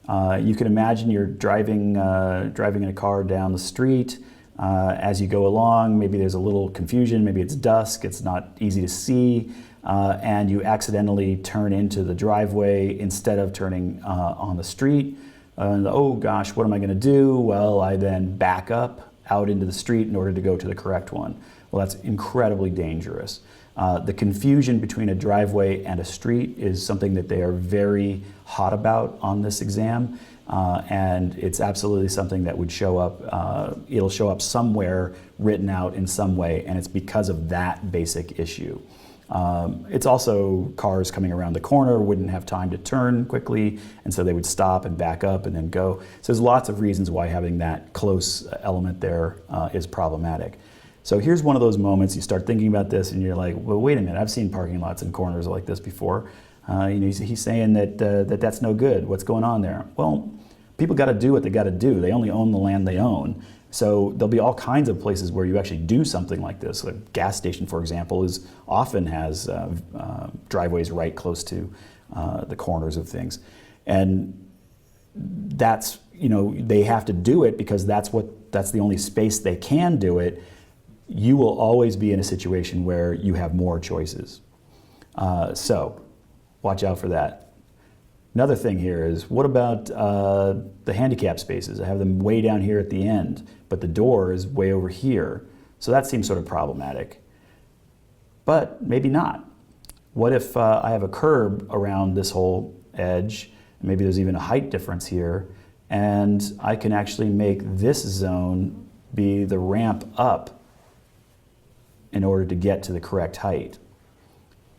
You can imagine you're driving in a car down the street. As you go along, maybe there's a little confusion, maybe it's dusk, it's not easy to see, and you accidentally turn into the driveway instead of turning on the street. Oh gosh, what am I going to do? Well, I then back up out into the street in order to go to the correct one. Well, that's incredibly dangerous. The confusion between a driveway and a street is something that they are very hot about on this exam, and it's absolutely something that would show up, it'll show up somewhere written out in some way, and it's because of that basic issue. It's also cars coming around the corner wouldn't have time to turn quickly, and so they would stop and back up and then go. So there's lots of reasons why having that close element there is problematic. So here's one of those moments you start thinking about this and you're like, well, wait a minute, I've seen parking lots and corners like this before. He's saying that that's no good. What's going on there? Well, people got to do what they got to do. They only own the land they own. So there'll be all kinds of places where you actually do something like this. A gas station, for example, often has driveways right close to the corners of things. And that's, they have to do it because that's the only space they can do it. You will always be in a situation where you have more choices. So watch out for that. Another thing here is, what about the handicap spaces? I have them way down here at the end, but the door is way over here. So that seems sort of problematic. But maybe not. What if I have a curb around this whole edge? Maybe there's even a height difference here, and I can actually make this zone be the ramp up in order to get to the correct height.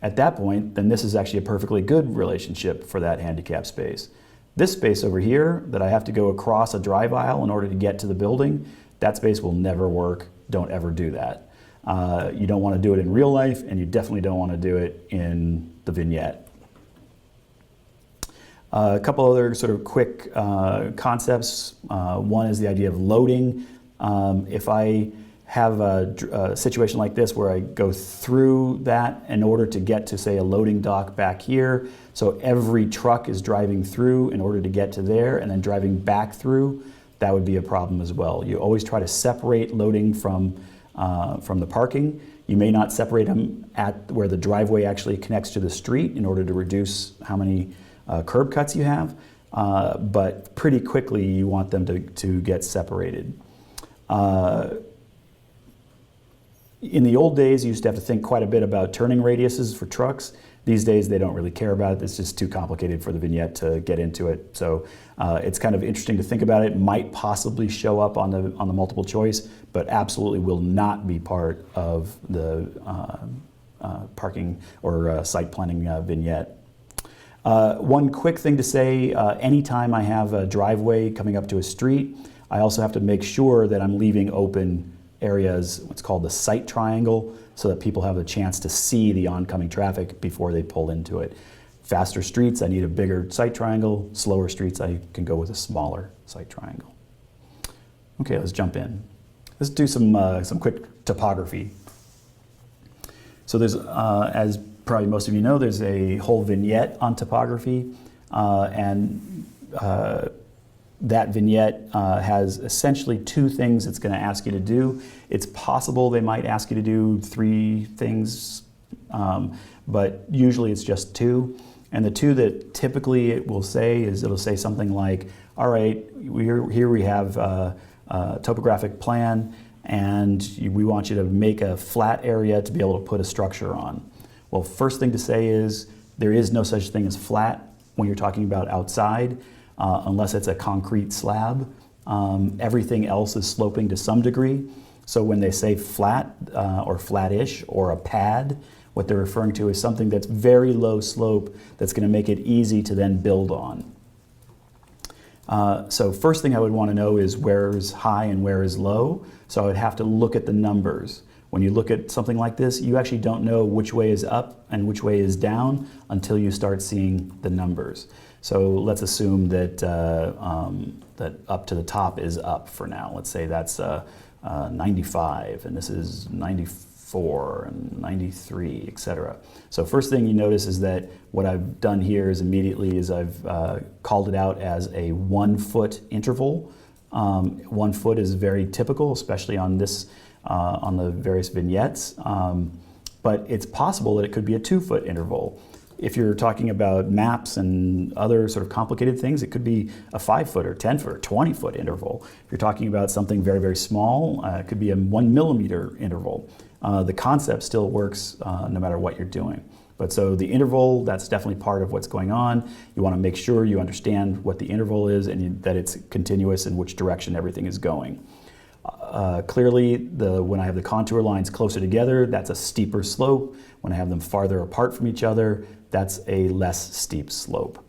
At that point, then this is actually a perfectly good relationship for that handicap space. This space over here that I have to go across a drive aisle in order to get to the building, that space will never work. Don't ever do that. You don't want to do it in real life, and you definitely don't want to do it in the vignette. A couple other sort of quick concepts. One is the idea of loading. If I have a situation like this where I go through that in order to get to, say, a loading dock back here. So every truck is driving through in order to get to there and then driving back through. That would be a problem as well. You always try to separate loading from the parking. You may not separate them at where the driveway actually connects to the street in order to reduce how many curb cuts you have, but pretty quickly you want them to get separated. In the old days, you used to have to think quite a bit about turning radiuses for trucks. These days, they don't really care about it. It's just too complicated for the vignette to get into it. So it's kind of interesting to think about it. Might possibly show up on the multiple choice, but absolutely will not be part of the parking or site planning vignette. One quick thing to say, anytime I have a driveway coming up to a street, I also have to make sure that I'm leaving open areas, what's called the sight triangle, so that people have a chance to see the oncoming traffic before they pull into it. Faster streets, I need a bigger sight triangle. Slower streets, I can go with a smaller sight triangle. Okay, let's jump in. Let's do some quick topography. So there's, as probably most of you know, there's a whole vignette on topography, and that vignette has essentially two things it's going to ask you to do. It's possible they might ask you to do 3 things, but usually it's just 2. And the 2 that typically it will say is it'll say something like, all right, here we have a topographic plan, and we want you to make a flat area to be able to put a structure on. Well, first thing to say is there is no such thing as flat when you're talking about outside. Unless it's a concrete slab. Everything else is sloping to some degree. So when they say flat or flattish or a pad, what they're referring to is something that's very low slope that's going to make it easy to then build on. So first thing I would want to know is where is high and where is low. So I would have to look at the numbers. When you look at something like this, you actually don't know which way is up and which way is down until you start seeing the numbers. So let's assume that, that up to the top is up for now. Let's say that's 95, and this is 94 and 93, etc. So first thing you notice is that what I've done here is immediately is I've called it out as a 1 foot interval. 1 foot is very typical, especially on this, on the various vignettes. But it's possible that it could be a 2 foot interval. If you're talking about maps and other sort of complicated things, it could be a 5 foot or 10 foot or 20 foot interval. If you're talking about something very, very small, it could be a 1 millimeter interval. The concept still works no matter what you're doing. But so the interval, that's definitely part of what's going on. You want to make sure you understand what the interval is and that it's continuous in which direction everything is going. Clearly, when I have the contour lines closer together, that's a steeper slope. When I have them farther apart from each other, that's a less steep slope.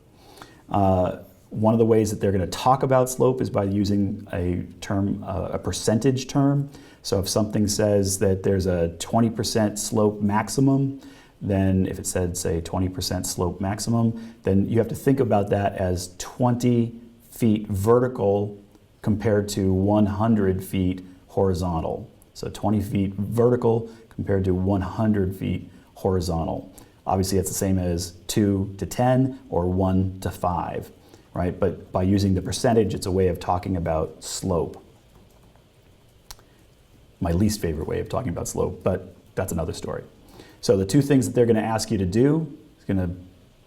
One of the ways that they're going to talk about slope is by using a term, a percentage term. So if something says that there's a 20% slope maximum, then if it said, say, 20% slope maximum, then you have to think about that as 20 feet vertical compared to 100 feet horizontal. So 20 feet vertical compared to 100 feet horizontal. Obviously, it's the same as 2 to 10 or 1 to 5, right? But by using the percentage, it's a way of talking about slope. My least favorite way of talking about slope, but that's another story. So the two things that they're going to ask you to do is going to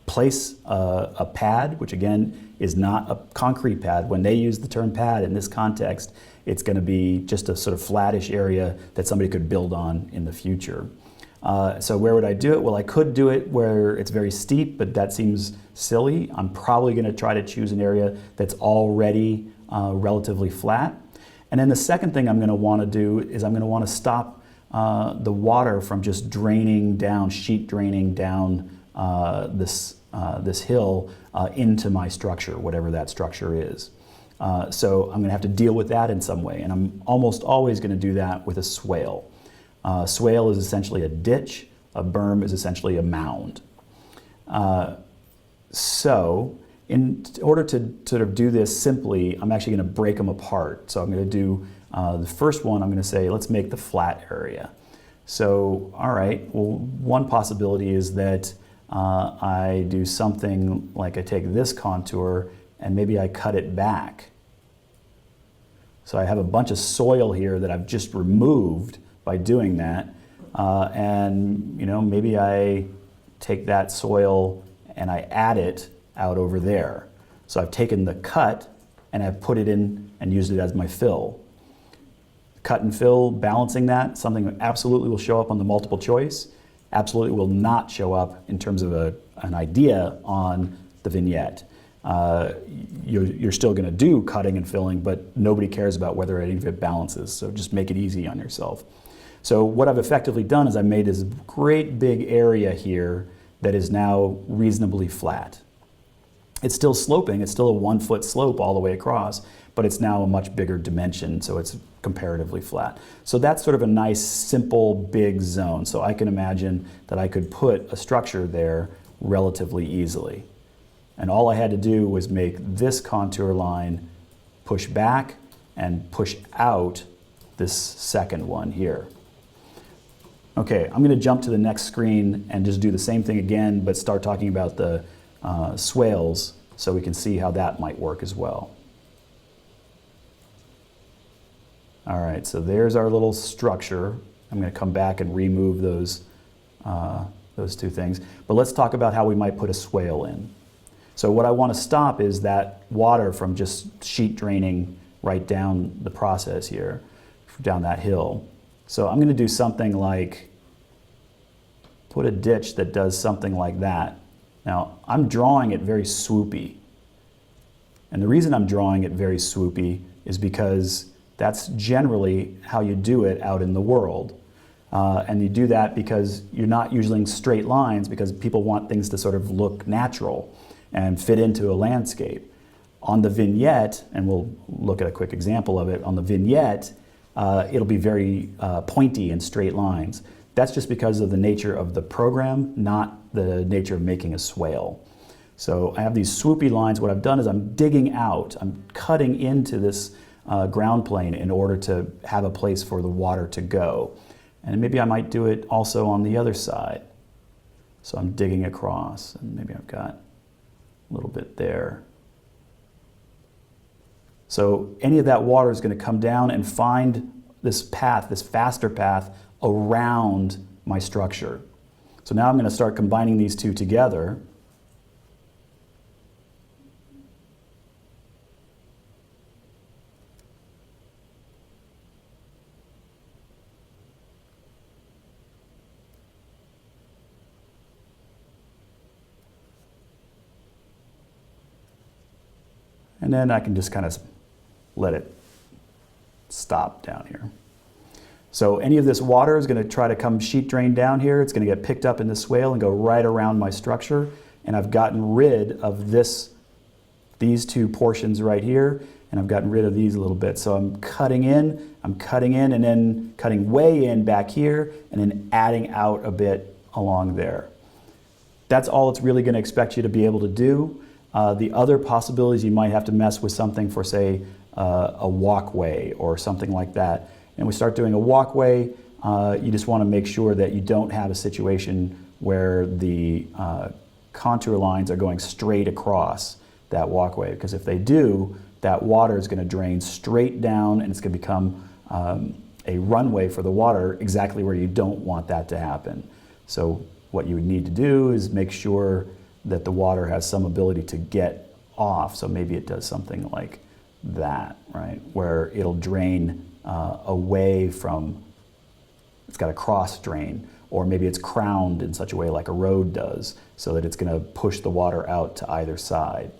place a pad, which again is not a concrete pad. When they use the term pad in this context, it's going to be just a sort of flattish area that somebody could build on in the future. So where would I do it? Well, I could do it where it's very steep, but that seems silly. I'm probably going to try to choose an area that's already relatively flat. And then the second thing I'm going to want to do is I'm going to want to stop the water from just draining down, sheet draining down this hill into my structure, whatever that structure is. So I'm going to have to deal with that in some way, and I'm almost always going to do that with a swale. Swale is essentially a ditch, a berm is essentially a mound. So in order to sort of do this simply, I'm actually going to break them apart. So I'm going to do the first one, I'm going to say, let's make the flat area. So, all right, well, one possibility is that I do something like I take this contour and maybe I cut it back. So I have a bunch of soil here that I've just removed by doing that. And, you know, maybe I take that soil and I add it out over there. So I've taken the cut and I've put it in and used it as my fill. Cut and fill, balancing that, something that absolutely will show up on the multiple choice, absolutely will not show up in terms of an idea on the vignette. You're still going to do cutting and filling, but nobody cares about whether any of it balances, so just make it easy on yourself. So what I've effectively done is I made this great big area here that is now reasonably flat. It's still sloping, it's still a 1 foot slope all the way across, but it's now a much bigger dimension, so it's comparatively flat. So that's sort of a nice, simple, big zone. So I can imagine that I could put a structure there relatively easily. And all I had to do was make this contour line push back and push out this second one here. Okay, I'm going to jump to the next screen and just do the same thing again, but start talking about the swales so we can see how that might work as well. All right, so there's our little structure. I'm going to come back and remove those two things. But let's talk about how we might put a swale in. So what I want to stop is that water from just sheet draining right down the process here, down that hill. So I'm going to do something like put a ditch that does something like that. Now, I'm drawing it very swoopy. And the reason I'm drawing it very swoopy is because that's generally how you do it out in the world. And you do that because you're not using straight lines because people want things to sort of look natural and fit into a landscape. On the vignette, and we'll look at a quick example of it, on the vignette, it'll be very pointy and straight lines. That's just because of the nature of the program, not the nature of making a swale. So I have these swoopy lines. What I've done is I'm digging out, I'm cutting into this ground plane in order to have a place for the water to go. And maybe I might do it also on the other side. So I'm digging across, and maybe I've got a little bit there. So any of that water is going to come down and find this path, this faster path around my structure. So now I'm going to start combining these two together. And then I can just kind of let it stop down here. So any of this water is going to try to come sheet drain down here. It's going to get picked up in the swale and go right around my structure. And I've gotten rid of these two portions right here, and I've gotten rid of these a little bit. So I'm cutting in, and then cutting way in back here, and then adding out a bit along there. That's all it's really going to expect you to be able to do. The other possibilities, you might have to mess with something for, say, a walkway or something like that. And we start doing a walkway, you just want to make sure that you don't have a situation where the contour lines are going straight across that walkway, because if they do, that water is going to drain straight down and it's going to become a runway for the water exactly where you don't want that to happen. So what you would need to do is make sure that the water has some ability to get off. So maybe it does something like that, right? Where it'll drain away from, it's got a cross drain, or maybe it's crowned in such a way like a road does, so that it's gonna push the water out to either side.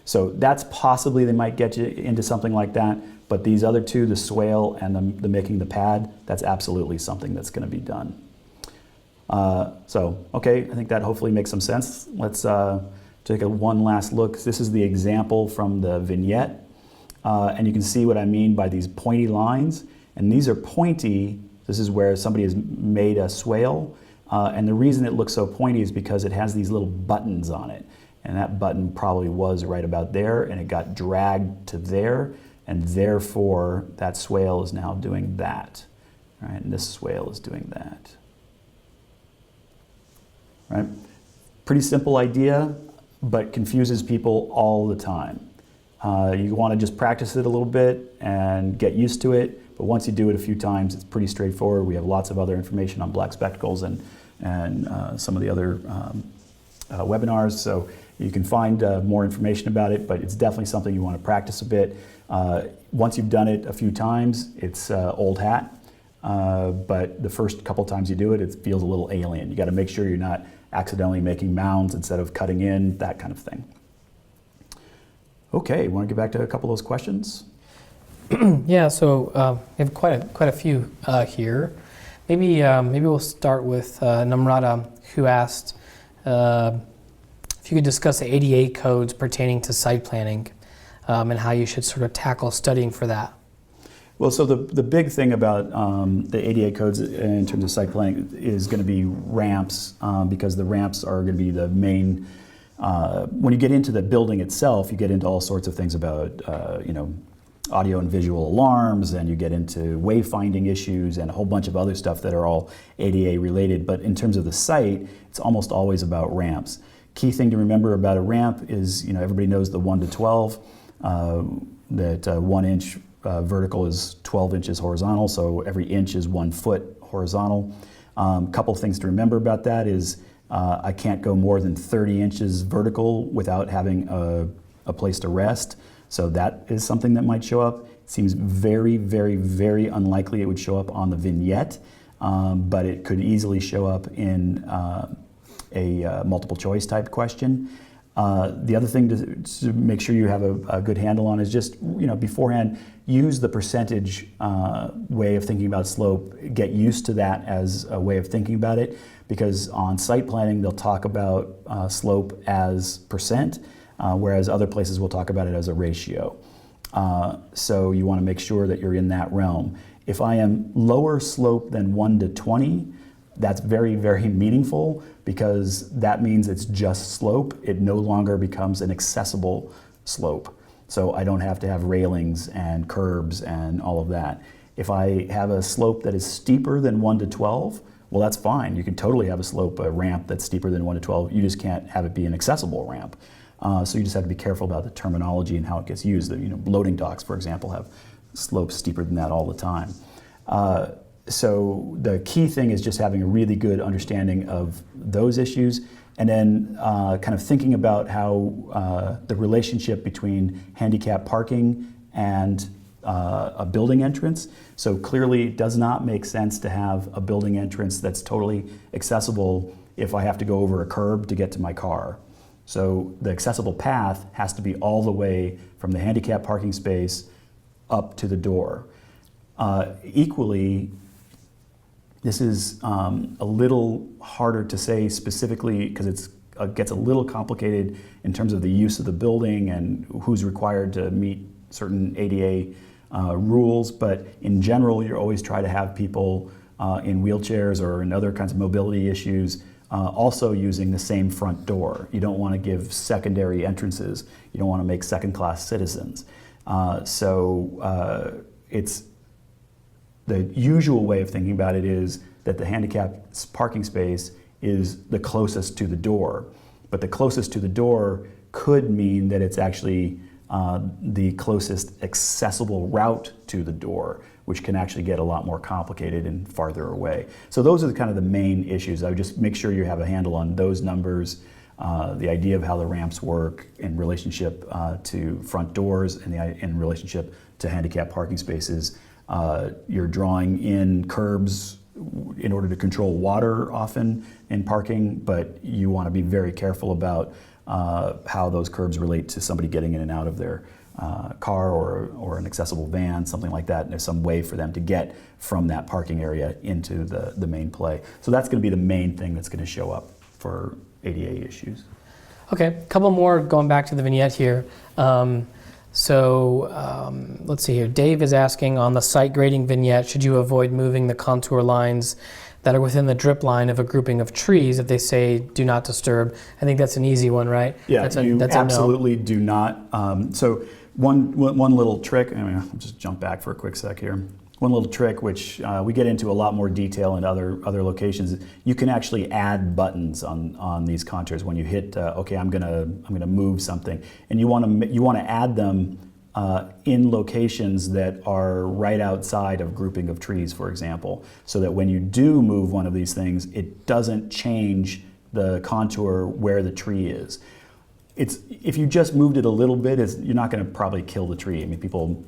So that's possibly, they might get you into something like that, but these other two, the swale and the making the pad, that's absolutely something that's gonna be done. Okay, I think that hopefully makes some sense. Let's take one last look. This is the example from the vignette. And you can see what I mean by these pointy lines. And these are pointy. This is where somebody has made a swale. And the reason it looks so pointy is because it has these little buttons on it. And that button probably was right about there, and it got dragged to there. And therefore, that swale is now doing that. Right? And this swale is doing that. Right? Pretty simple idea, but confuses people all the time. You want to just practice it a little bit and get used to it, but once you do it a few times, it's pretty straightforward. We have lots of other information on black spectacles and some of the other webinars, so you can find more information about it, but it's definitely something you want to practice a bit. Once you've done it a few times, it's old hat, but the first couple times you do it, it feels a little alien. You got to make sure you're not accidentally making mounds instead of cutting in, that kind of thing. Okay, want to get back to a couple of those questions? Yeah, so we have quite a few here. Maybe we'll start with Namrata, who asked if you could discuss the ADA codes pertaining to site planning and how you should sort of tackle studying for that. Well, so the big thing about the ADA codes in terms of site planning is going to be ramps, because the ramps are going to be the main. When you get into the building itself, you get into all sorts of things about audio and visual alarms, and you get into wayfinding issues and a whole bunch of other stuff that are all ADA related. But in terms of the site, it's almost always about ramps. Key thing to remember about a ramp is, everybody knows the 1 to 12, that 1 inch vertical is 12 inches horizontal, so every inch is 1 foot horizontal. Couple things to remember about that is I can't go more than 30 inches vertical without having a place to rest. So that is something that might show up. It seems very, very, very unlikely it would show up on the vignette, but it could easily show up in a multiple choice type question. The other thing to make sure you have a good handle on is just, beforehand, use the percentage way of thinking about slope. Get used to that as a way of thinking about it, because on site planning, they'll talk about slope as percent, whereas other places will talk about it as a ratio. So you want to make sure that you're in that realm. If I am lower slope than 1 to 20, That's very, very meaningful because that means it's just slope. It no longer becomes an accessible slope. So I don't have to have railings and curbs and all of that. If I have a slope that is steeper than 1 to 12, well, that's fine. You can totally have a ramp that's steeper than 1 to 12. You just can't have it be an accessible ramp. So you just have to be careful about the terminology and how it gets used. Loading docks, for example, have slopes steeper than that all the time. So the key thing is just having a really good understanding of those issues, and then kind of thinking about how the relationship between handicap parking and a building entrance. So clearly it does not make sense to have a building entrance that's totally accessible if I have to go over a curb to get to my car. So the accessible path has to be all the way from the handicap parking space up to the door. Equally, this is a little harder to say specifically because it gets a little complicated in terms of the use of the building and who's required to meet certain ADA rules, but in general, you always try to have people in wheelchairs or in other kinds of mobility issues also using the same front door. You don't want to give secondary entrances. You don't want to make second-class citizens. It's the usual way of thinking about it is that the handicapped parking space is the closest to the door. But the closest to the door could mean that it's actually the closest accessible route to the door, which can actually get a lot more complicated and farther away. So those are the kind of the main issues. I would just make sure you have a handle on those numbers, the idea of how the ramps work in relationship to front doors and in relationship to handicap parking spaces. You're drawing in curbs in order to control water often in parking, but you want to be very careful about how those curbs relate to somebody getting in and out of their car or an accessible van, something like that. And there's some way for them to get from that parking area into the main play. So that's going to be the main thing that's going to show up for ADA issues. Okay, a couple more going back to the vignette here. Let's see here. Dave is asking, on the site grading vignette, should you avoid moving the contour lines that are within the drip line of a grouping of trees if they say do not disturb? I think that's an easy one, right? Yeah, that's you that's absolutely do not. So one little trick, I'll just jump back for a quick sec here. One little trick, which we get into a lot more detail in other locations, is you can actually add buttons on these contours when you hit. Okay, I'm gonna move something, and you want to add them in locations that are right outside of grouping of trees, for example, so that when you do move one of these things, it doesn't change the contour where the tree is. If you just moved it a little bit, you're not going to probably kill the tree. I mean, people,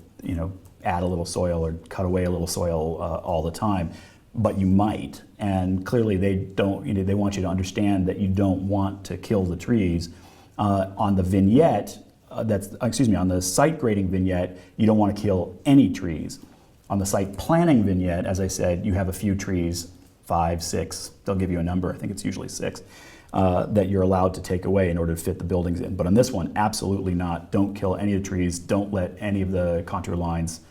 add a little soil or cut away a little soil all the time, but you might. And clearly they don't, they want you to understand that you don't want to kill the trees. On the vignette, on the site grading vignette, you don't want to kill any trees. On the site planning vignette, as I said, you have a few trees, 5, 6, they'll give you a number, I think it's usually 6, that you're allowed to take away in order to fit the buildings in. But on this one, absolutely not. Don't kill any of the trees, don't let any of the contour lines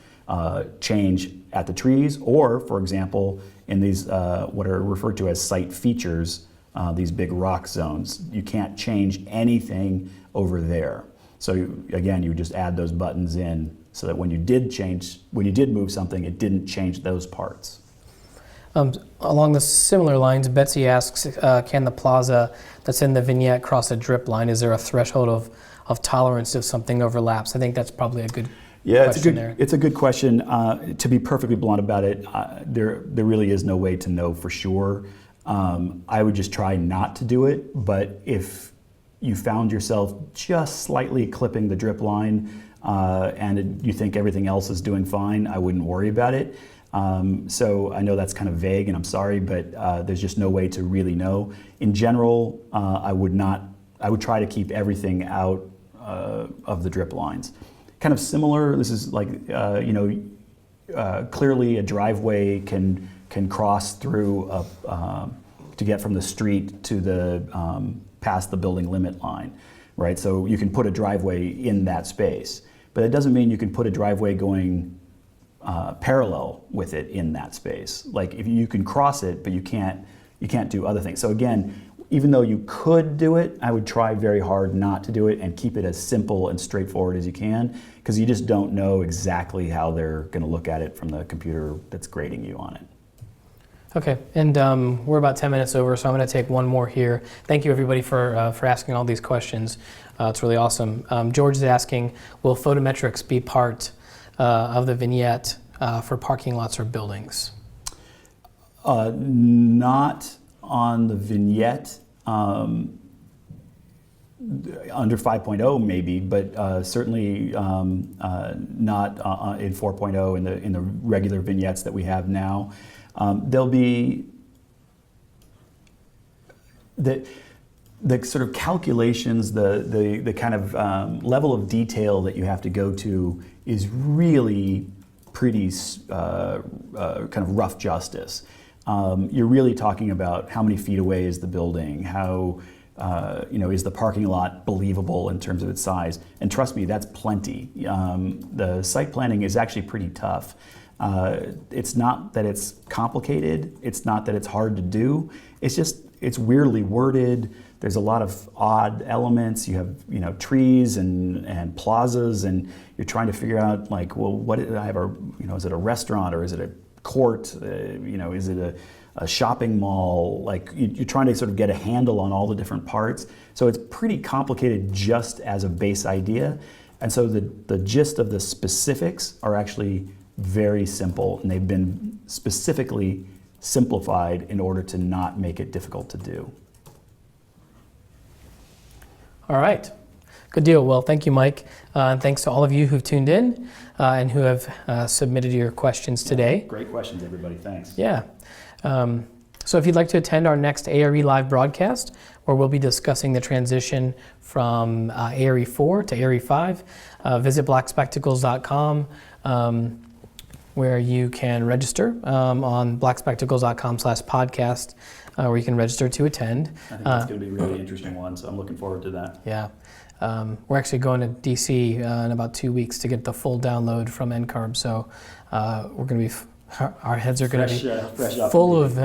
change at the trees, or, for example, in these what are referred to as site features, these big rock zones, you can't change anything over there. So again, you just add those buttons in so that when you did move something, it didn't change those parts. Along the similar lines, Betsy asks, can the plaza that's in the vignette cross a drip line? Is there a threshold of tolerance if something overlaps? I think that's probably a good question there. It's a good question. To be perfectly blunt about it, there really is no way to know for sure. I would just try not to do it, but if you found yourself just slightly clipping the drip line and you think everything else is doing fine, I wouldn't worry about it. So I know that's kind of vague, and I'm sorry, but there's just no way to really know. In general, I would try to keep everything out of the drip lines. Kind of similar, this is like, clearly a driveway can cross through to get from the street to the past the building limit line, right? So you can put a driveway in that space, but it doesn't mean you can put a driveway going parallel with it in that space. Like, if you can cross it, but you can't You can't do other things. So again, even though you could do it, I would try very hard not to do it and keep it as simple and straightforward as you can, because you just don't know exactly how they're going to look at it from the computer that's grading you on it. Okay, and we're about 10 minutes over, so I'm going to take one more here. Thank you, everybody, for asking all these questions. It's really awesome. George is asking, will photometrics be part of the vignette for parking lots or buildings? Not on the vignette. Under 5.0 maybe, but certainly not in 4.0 in the regular vignettes that we have now. There'll be the sort of calculations, the kind of level of detail that you have to go to is really pretty kind of rough justice. You're really talking about how many feet away is the building, how is the parking lot believable in terms of its size? And trust me, that's plenty. The site planning is actually pretty tough. It's not that it's complicated. It's not that it's hard to do. It's just, it's weirdly worded. There's a lot of odd elements. You have, trees and plazas, and you're trying to figure out, like, well, what I have is it a restaurant or is it a court? Is it a shopping mall? Like, you're trying to sort of get a handle on all the different parts. So it's pretty complicated just as a base idea. And so the gist of the specifics are actually very simple, and they've been specifically simplified in order to not make it difficult to do. All right, good deal. Well, thank you, Mike, and thanks to all of you who've tuned in and who have submitted your questions today. Great questions, everybody. Thanks. Yeah. So if you'd like to attend our next ARE live broadcast, where we'll be discussing the transition from ARE 4 to ARE 5, visit blackspectacles.com, where you can register on blackspectacles.com/podcast, where you can register to attend. I think that's going to be a really interesting one, so I'm looking forward to that. Yeah. We're actually going to DC in about 2 weeks to get the full download from NCARB, so we're going to be, our heads are going to be full of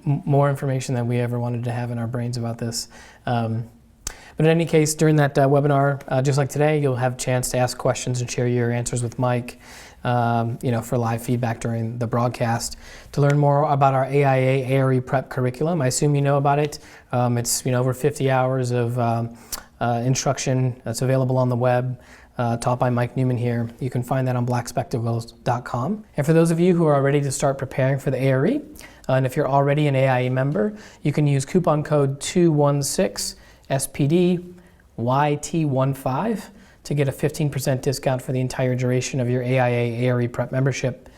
more information than we ever wanted to have in our brains about this. But in any case, during that webinar, just like today, you'll have a chance to ask questions and share your answers with Mike, for live feedback during the broadcast. To learn more about our AIA ARE prep curriculum, I assume you know about it. It's over 50 hours of instruction that's available on the web, taught by Mike Newman here. You can find that on blackspectacles.com. And for those of you who are ready to start preparing for the ARE, and if you're already an AIA member, you can use coupon code 216SPDYT15 to get a 15% discount for the entire duration of your AIA ARE prep membership.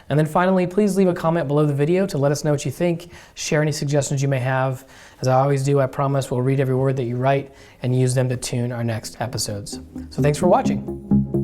And then finally, please leave a comment below the video to let us know what you think, share any suggestions you may have. As I always do, I promise we'll read every word that you write and use them to tune our next episodes. So thanks for watching.